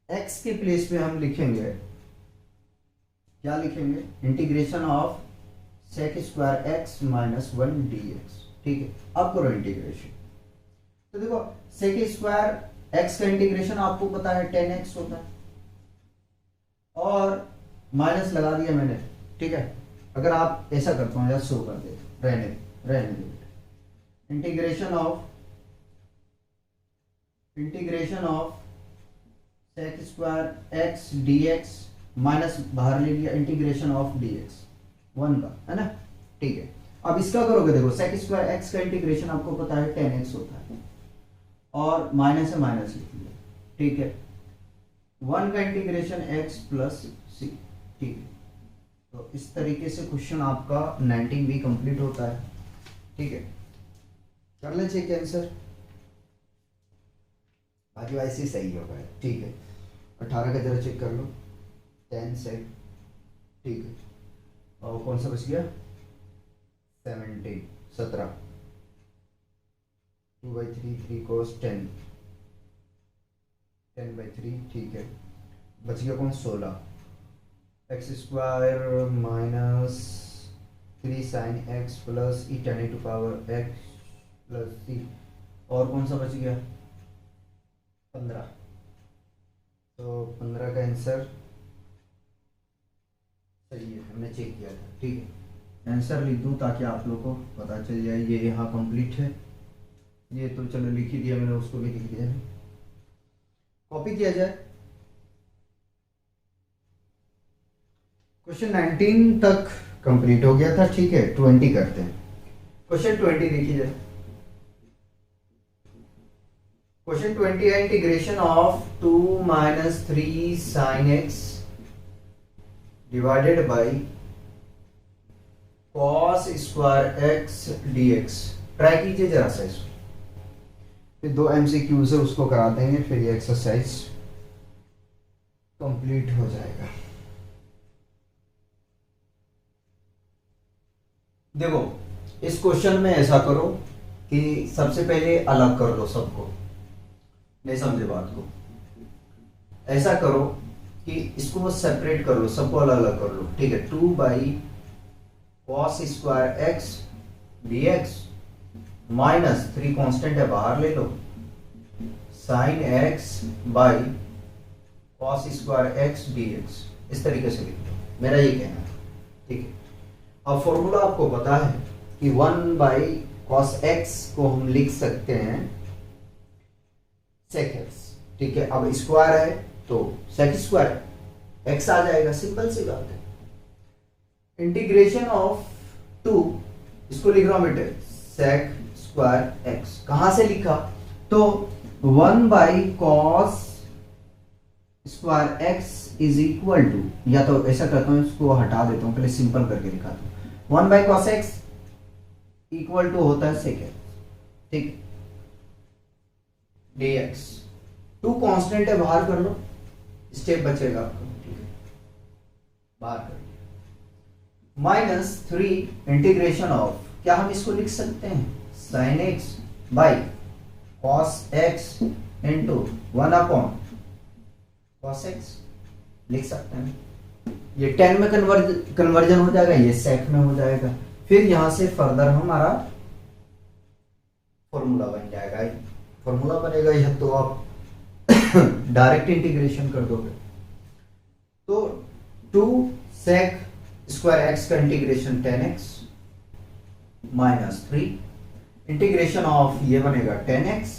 एक्स के प्लेस पे हम लिखेंगे, क्या लिखेंगे, integration of sec square x -1 dx, ठीक है। अब करो इंटीग्रेशन, तो देखो सेक स्क्वायर एक्स का इंटीग्रेशन आपको पता है 10x होता है, और माइनस लगा दिया मैंने, ठीक है। अगर आप ऐसा करते हो या शो कर दे, रहने दो, integration of sec square x dx, minus बाहर ले लिया, इंटीग्रेशन ऑफ dx 1 का, है ना, ठीक है। अब इसका करोगे, देखो सेक स्क्वायर एक्स का इंटीग्रेशन आपको पता है 10x होता है, और माइनस से माइनस लिख लिया, ठीक है। 1 का इंटीग्रेशन x प्लस सी, ठीक है। तो इस तरीके से क्वेश्चन आपका 19 भी कंप्लीट होता है, ठीक है। कर ले चेक आंसर, बाकी वैसे ही सही होगा, ठीक है। 18 का जरा चेक कर लो, 10 से, ठीक है। और कौन सा बच गया, 17 2/3 3 cos 10 10/3, ठीक है। बच गया कौन, 16 x square minus 3 sine x plus e ten to power x plus c, और कौन सा बच गया, 15। तो 15 का आंसर सही है, हमने चेक किया था, ठीक है। आंसर लिख दूं ताकि आप लोग को पता चल जाए, ये यहाँ कंप्लीट है, ये तो चलो लिख ही दिया मैंने, उसको भी लिख दिया, कॉपी किया जाए। क्वेश्चन 19 तक कंप्लीट हो गया था, ठीक है। 20 करते हैं, क्वेश्चन 20 देखिए जाए। क्वेश्चन 20 है integration of 2 - 3 sin x divided by cos square x dx। Try कीजिए जरा सा इसको, फिर 2 MCQ से उसको करा देंगे, फिर ये एक्सरसाइज कंप्लीट हो जाएगा। देखो इस क्वेश्चन में ऐसा करो कि सबसे पहले अलग कर लो सबको, नहीं समझे बात को, ऐसा करो कि इसको सेपरेट कर लो, सबको अलग अलग कर लो, ठीक है। 2/cos square x dx minus 3 constant है बाहर ले लो, sine x by cos square x dx, इस तरीके से लिख लो, मेरा ये कहना है, ठीक है। अब फॉर्मूला आपको पता है कि 1/cos x को हम लिख सकते हैं sec x, ठीक है। अब स्क्वायर है तो sec स्क्वायर x आ जाएगा, सिंपल सी बात है। इंटीग्रेशन ऑफ 2, इसको लिख रहा हूं बेटे sec स्क्वायर x, कहां से लिखा, तो 1/cos square x is equal to, या तो ऐसा करता हूं, इसको हटा देता हूं, पहले सिंपल करके दिखाता हूं। 1/cos x इक्वल टू होता है sec x, ठीक, dx। 2 कांस्टेंट है बाहर कर लो, स्टेप बचेगा आपको, ठीक है, बाहर कर लिया। -3 इंटीग्रेशन ऑफ, क्या हम इसको लिख सकते हैं, sin x by cos x into 1 upon cos x लिख सकते हैं। ये 10 में कन्वर्जन हो जाएगा, ये sec में हो जाएगा। फिर यहां से फर्दर हमारा फॉर्मूला बन जाएगा। फॉर्मूला बनेगा यह तो आप डायरेक्ट इंटीग्रेशन कर दोगे। तो 2 sec स्क्वायर x का integration 10x minus 3 integration of ये बनेगा 10x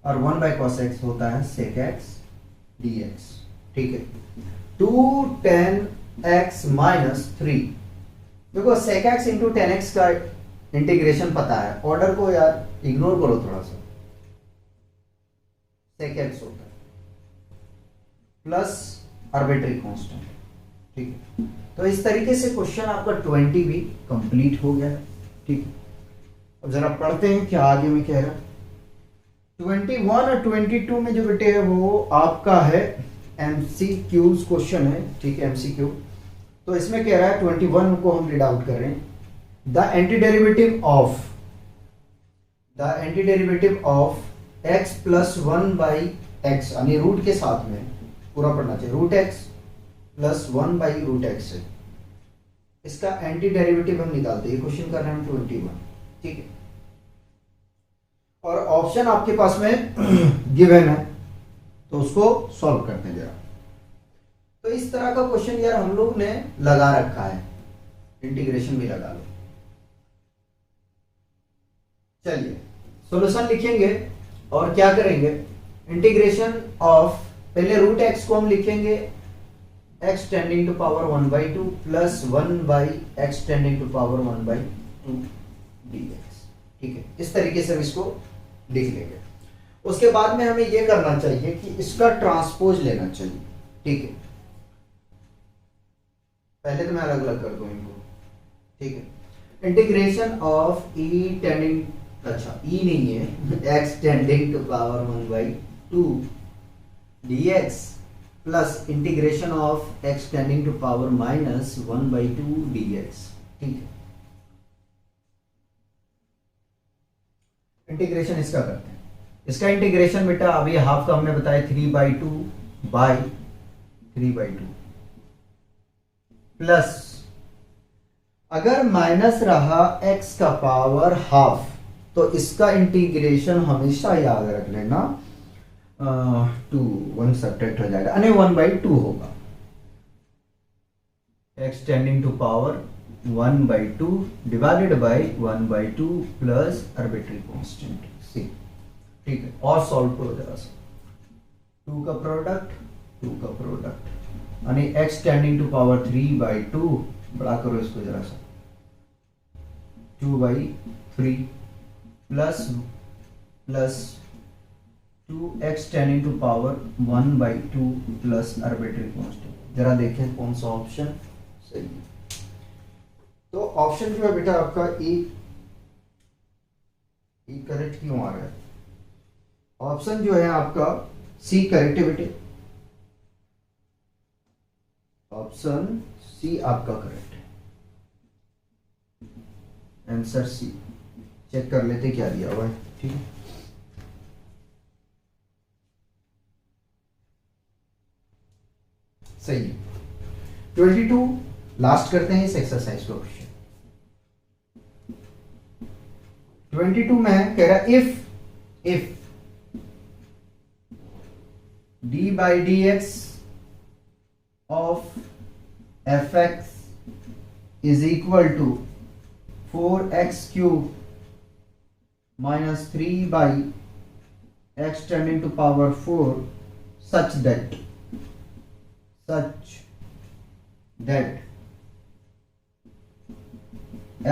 और 1 बाय cos x होता है sec x dx। ठीक है, 2 10x माइनस 3। देखो sec x इंटू 10x का इंटीग्रेशन पता है, ऑर्डर को यार इग्नोर करो थोड़ा सा। sec x होता है प्लस आर्बिट्री कांस्टेंट। ठीक है, तो इस तरीके से क्वेश्चन आपका 20 भी कंप्लीट हो गया है। ठीक, अब जरा पढ़ते हैं क्या आगे में कह रहा है। 21 और 22 में जो बेटे है वो आपका है MCQs क्वेश्चन है। ठीक है, MCQ। तो इसमें कह रहा है 21 को हम रीड आउट कर रहे हैं। The antiderivative of x plus 1 by x, यानी रूट के साथ में पूरा पढ़ना चाहिए। Root x plus 1 by root x है, इसका एंटी डेरिवेटिव हम निकालते हैं। क्वेश्चन कर रहे हैं हम 21। ठीक है, और ऑप्शन आपके पास में गिवन है, तो उसको सॉल्व करते हैं जरा। तो इस तरह का क्वेश्चन यार हम लोग ने लगा रखा है, इंटीग्रेशन भी लगा लो। चलिए सॉल्यूशन लिखेंगे और क्या करेंगे, इंटीग्रेशन ऑफ पहले रूट एक्स को हम लिखेंगे x tending to power 1/2 plus 1/x tending to power 1/2 dx। ठीक है, इस तरीके से हम इसको लिख लेंगे। उसके बाद में हमें यह करना चाहिए कि इसका ट्रांसपोज लेना चाहिए। ठीक है, पहले तो मैं अलग अलग कर दूं इनको। ठीक है, इंटीग्रेशन ऑफ e टेंडिंग, अच्छा e नहीं है, x tending to power 1/2 dx plus integration of x tending to power minus 1/2 dx। ठीक है, इंटीग्रेशन इसका करते हैं। इसका इंटीग्रेशन बेटा अभी हाफ का हमने बताया 3/2 बाई 3/2 प्लस, अगर माइनस रहा x का पावर हाफ तो इसका इंटीग्रेशन हमेशा याद रख लेना 2 1 सब्ट्रैक्ट हो जाएगा, यानी 1/2 होगा। x tending to power 1/2 divided by 1/2 plus arbitrary constant c। ठीक है, और सॉल्व करो जरा सा। 2 का प्रोडक्ट यानी x टेंडिंग टू पावर 3/2, बड़ा करो इसको जरा सा, 2/3 plus 2x tending to power 1/2 plus arbitrary constant. जरा देखें कौन सा ऑप्शन सही है। तो ऑप्शन जो है बेटा आपका ई करेक्ट क्यों आ रहा है? ऑप्शन जो है आपका सी करेक्ट है बेटे, ऑप्शन सी आपका करेक्ट है। Answer C. चेक कर लेते क्या दिया हुआ है। ठीक है, सही है। 22 लास्ट करते हैं इस एक्सरसाइज को। क्वेश्चन 22 में कह रहा if d by dx of fx is equal to 4x cube minus 3 by x tending to power 4 such that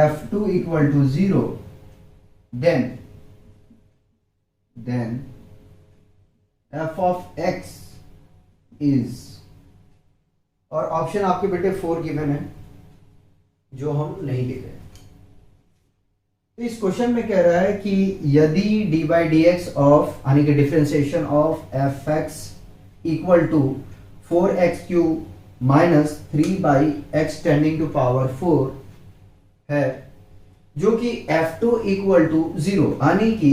f2 equal to 0, then f of x is, और ऑप्शन आपके बेटे 4 गिवन है जो हम नहीं लिख रहे। तो इस क्वेश्चन में कह रहा है कि यदि d by dx ऑफ यानी कि differentiation of fx equal to 4x cube minus 3 by x tending to power 4 है, जो कि f2 इक्वल टू 0 यानी कि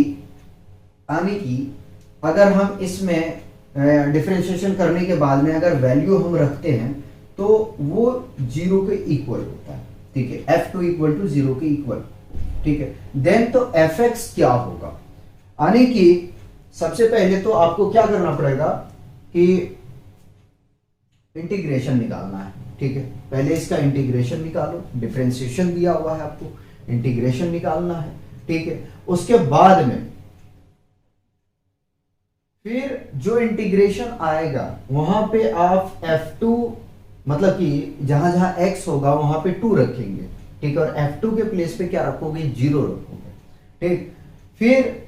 यानी कि अगर हम इसमें डिफरेंशिएशन करने के बाद में अगर वैल्यू हम रखते हैं तो वो 0 के इक्वल होता है, ठीक है, f2 इक्वल टू 0 के इक्वल, ठीक है। देन तो fx क्या होगा, यानी कि सबसे पहले तो आपको क्या करना पड़ेगा कि इंटीग्रेशन निकालना है, ठीक है। पहले इसका इंटीग्रेशन निकालो, डिफरेंशिएशन दिया हुआ है आपको, इंटीग्रेशन निकालना है, ठीक है। उसके बाद में फिर जो इंटीग्रेशन आएगा वहां पे आप f2 मतलब कि जहां जहां x होगा वहां पे 2 रखेंगे, ठीक है, और f2 के प्लेस पे क्या रखोगे, 0 रखोगे, ठीक। फिर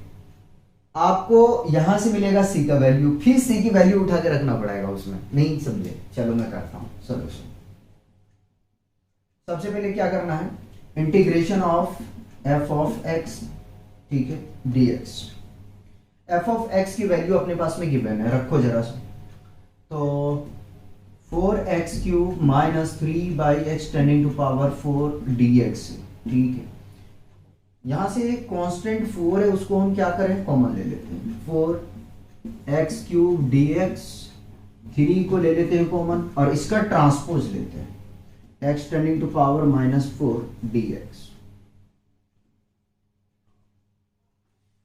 आपको यहां से मिलेगा c का वैल्यू, फिर c की वैल्यू उठा के रखना पड़ेगा उसमें, नहीं समझे, चलो मैं करता हूं सॉल्यूशन। सबसे पहले क्या करना है, integration of f of x, ठीक है, dx। f ऑफ x की वैल्यू अपने पास में गिवन है, रखो जरा सा, तो 4x cube minus 3/x tending to power 4 dx, ठीक है। यहां से एक कांस्टेंट 4 है, उसको हम क्या करें, कॉमन ले लेते हैं, 4x क्यूब dx, 3 को ले लेते हैं कॉमन और इसका ट्रांसपोज लेते हैं, x tending to power -4 dx।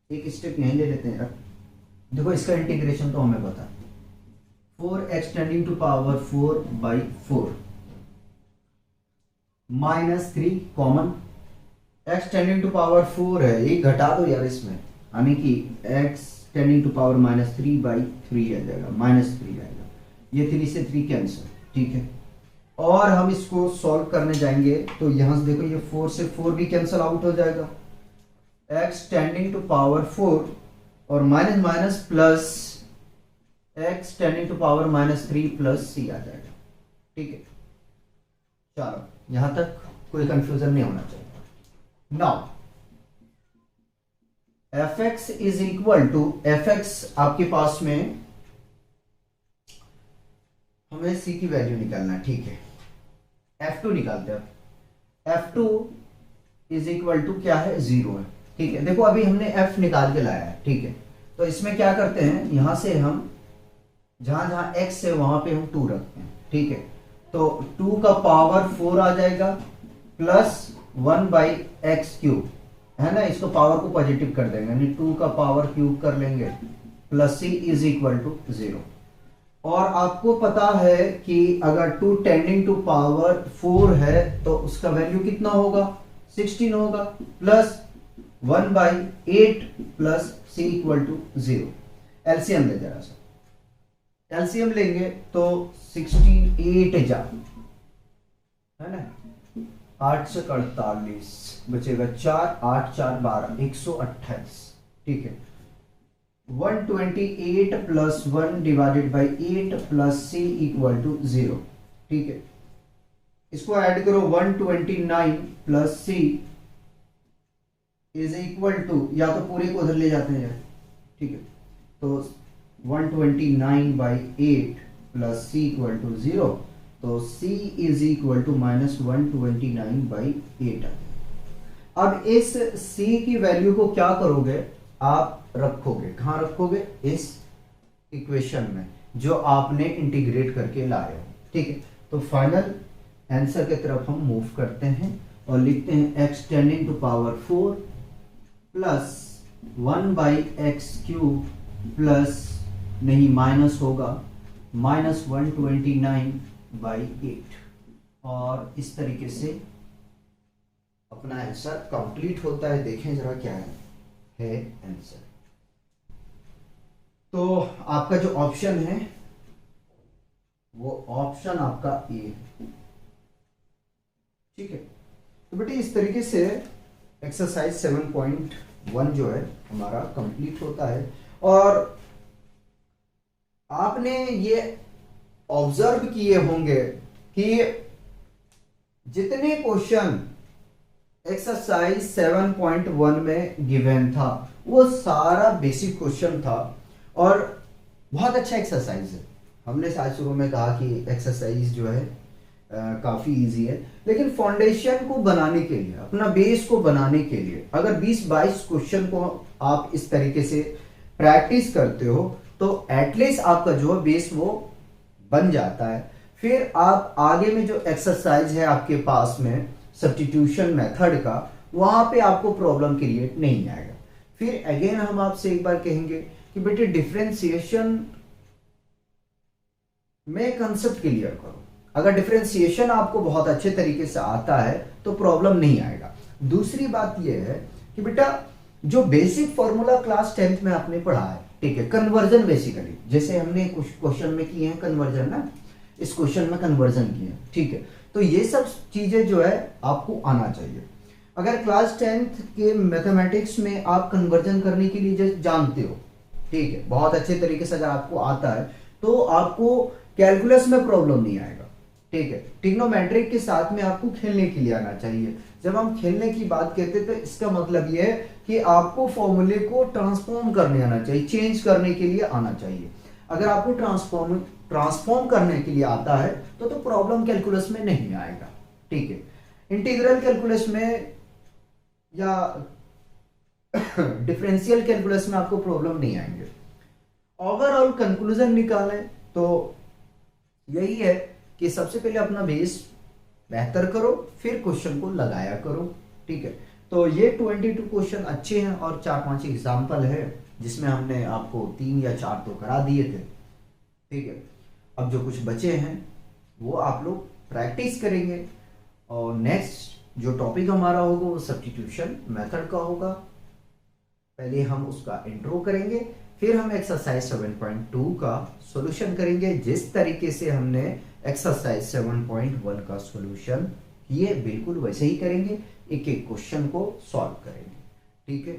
एक स्टेप यहीं ले लेते हैं, देखो इसका इंटीग्रेशन तो हमें पता है, 4x tending to power 4/4 -3 common, x tending to power 4 है, ये घटा दो यार इसमें, यानी कि x टेंडिंग टू पावर -3/3 आ जाएगा, -3 आएगा, ये 3 से 3 कैंसिल, ठीक है। और हम इसको सॉल्व करने जाएंगे तो यहां से देखो ये 4 से 4 भी कैंसिल आउट हो जाएगा, x टेंडिंग टू पावर 4 और minus minus plus x tending to power -3 plus c आ जाएगा, ठीक है। चलो यहां तक कोई कंफ्यूजन नहीं होना चाहिए। Now fx is equal to, fx आपके पास में हमें c की वैल्यू निकालना है, ठीक है, f2 निकालते हैं, f2 इज इक्वल टू क्या है, 0 है, ठीक है। देखो अभी हमने f निकाल के लाया है, ठीक है, तो इसमें क्या करते हैं, यहां से हम जहां जहां x है वहां पे हम 2 रखते हैं, ठीक है, तो 2 का पावर 4 आ जाएगा प्लस 1/x क्यूब, है ना, इसको पावर को पॉजिटिव कर देंगे, यानी 2 का पावर क्यूब कर लेंगे plus c is equal to 0। और आपको पता है कि अगर 2 टेंडिंग टू पावर 4 है तो उसका वैल्यू कितना होगा, 16 होगा, plus 1/8 plus c equal to 0। LCM ले जरा सा, एलसीएम लेंगे तो 16 8 जा, है ना, 8 से 48 बचेगा 4, 8 4 12, 128, ठीक है। 128 plus 1 divided by 8 plus c equal to 0, ठीक है। इसको ऐड करो, 129 plus c is equal to, या तो पूरे को उधर ले जाते हैं यार, ठीक है, तो 129/8 प्लस c इक्वल टू 0, तो c इज इक्वल टू -129/8। अब इस c की वैल्यू को क्या करोगे, आप रखोगे, कहां रखोगे, इस इक्वेशन में जो आपने इंटीग्रेट करके लाए हो, ठीक है। तो फाइनल आंसर की तरफ हम मूव करते हैं और लिखते हैं x tending to power 4 plus 1/x cube plus, नहीं माइनस होगा, -129/8, और इस तरीके से अपना आंसर कंप्लीट होता है। देखें जरा क्या है आंसर। तो आपका जो ऑप्शन है वो ऑप्शन आपका ए है, ठीक है। तो बेटे इस तरीके से एक्सरसाइज 7.1 जो है हमारा कंप्लीट होता है। और आपने ये ऑब्जर्व किए होंगे कि जितने क्वेश्चन एक्सरसाइज 7.1 में गिवन था वो सारा बेसिक क्वेश्चन था और बहुत अच्छा एक्सरसाइज है। हमने शायद शुरू में कहा कि एक्सरसाइज जो है काफी इजी है, लेकिन फाउंडेशन को बनाने के लिए, अपना बेस को बनाने के लिए अगर 20-22 क्वेश्चन को आप इस तरीके से प्रैक्टिस करते हो तो एटलीस्ट आपका जो है बेस वो बन जाता है। फिर आप आगे में जो एक्सरसाइज है आपके पास में सब्स्टिट्यूशन मेथड का, वहां पे आपको प्रॉब्लम क्रिएट नहीं आएगा। फिर अगेन हम आपसे एक बार कहेंगे कि बेटे डिफरेंशिएशन में कंसेप्ट क्लियर करो। अगर डिफरेंशिएशन आपको बहुत अच्छे तरीके से आता है तो प्रॉब्लम नहीं आएगा। दूसरी बात यह है कि बेटा जो बेसिक फॉर्मूला क्लास 10th में आपने पढ़ा है, ठीक है, कन्वर्जन बेसिकली जैसे हमने कुछ क्वेश्चन में किए हैं कन्वर्जन ना, इस क्वेश्चन में कन्वर्जन किए हैं, ठीक है, तो ये सब चीजें जो है आपको आना चाहिए। अगर क्लास 10th के मैथमेटिक्स में आप कन्वर्जन करने के लिए जानते हो, ठीक है, बहुत अच्छे तरीके से अगर आपको आता है तो आपको कैलकुलस में प्रॉब्लम नहीं आएगा, ठीक है। ट्रिग्नोमेट्रिक के साथ में आपको खेलने के लिए आना चाहिए। जब हम खेलने की बात कहते हैं तो इसका मतलब यह है कि आपको फॉर्मूले को ट्रांसफॉर्म करने आना चाहिए, चेंज करने के लिए आना चाहिए। अगर आपको ट्रांसफॉर्म करने के लिए आता है तो प्रॉब्लम कैलकुलस में नहीं आएगा, ठीक है। इंटीग्रल कैलकुलस में या डिफरेंशियल कैलकुलस में आपको प्रॉब्लम नहीं आएंगे। ओवरऑल कंक्लूजन निकालें तो यही है कि सबसे पहले अपना बेस बेहतर करो, फिर क्वेश्चन को लगाया करो, ठीक है। तो ये 22 क्वेश्चन अच्छे हैं और 4-5 एग्जाम्पल है जिसमें हमने आपको 3 या 4 तो करा दिए थे, ठीक है। अब जो कुछ बचे हैं वो आप लोग प्रैक्टिस करेंगे और नेक्स्ट जो टॉपिक हमारा होगा वो सब्स्टिट्यूशन मेथड का होगा। पहले हम उसका इंट्रो करेंगे, फिर हम एक्सरसाइज 7.2 का सॉल्यूशन करेंगे। जिस तरीके से हमने एक्सरसाइज 7.1 का सॉल्यूशन किए बिल्कुल वैसे ही करेंगे, एक एक क्वेश्चन को सॉल्व करेंगे, ठीक है।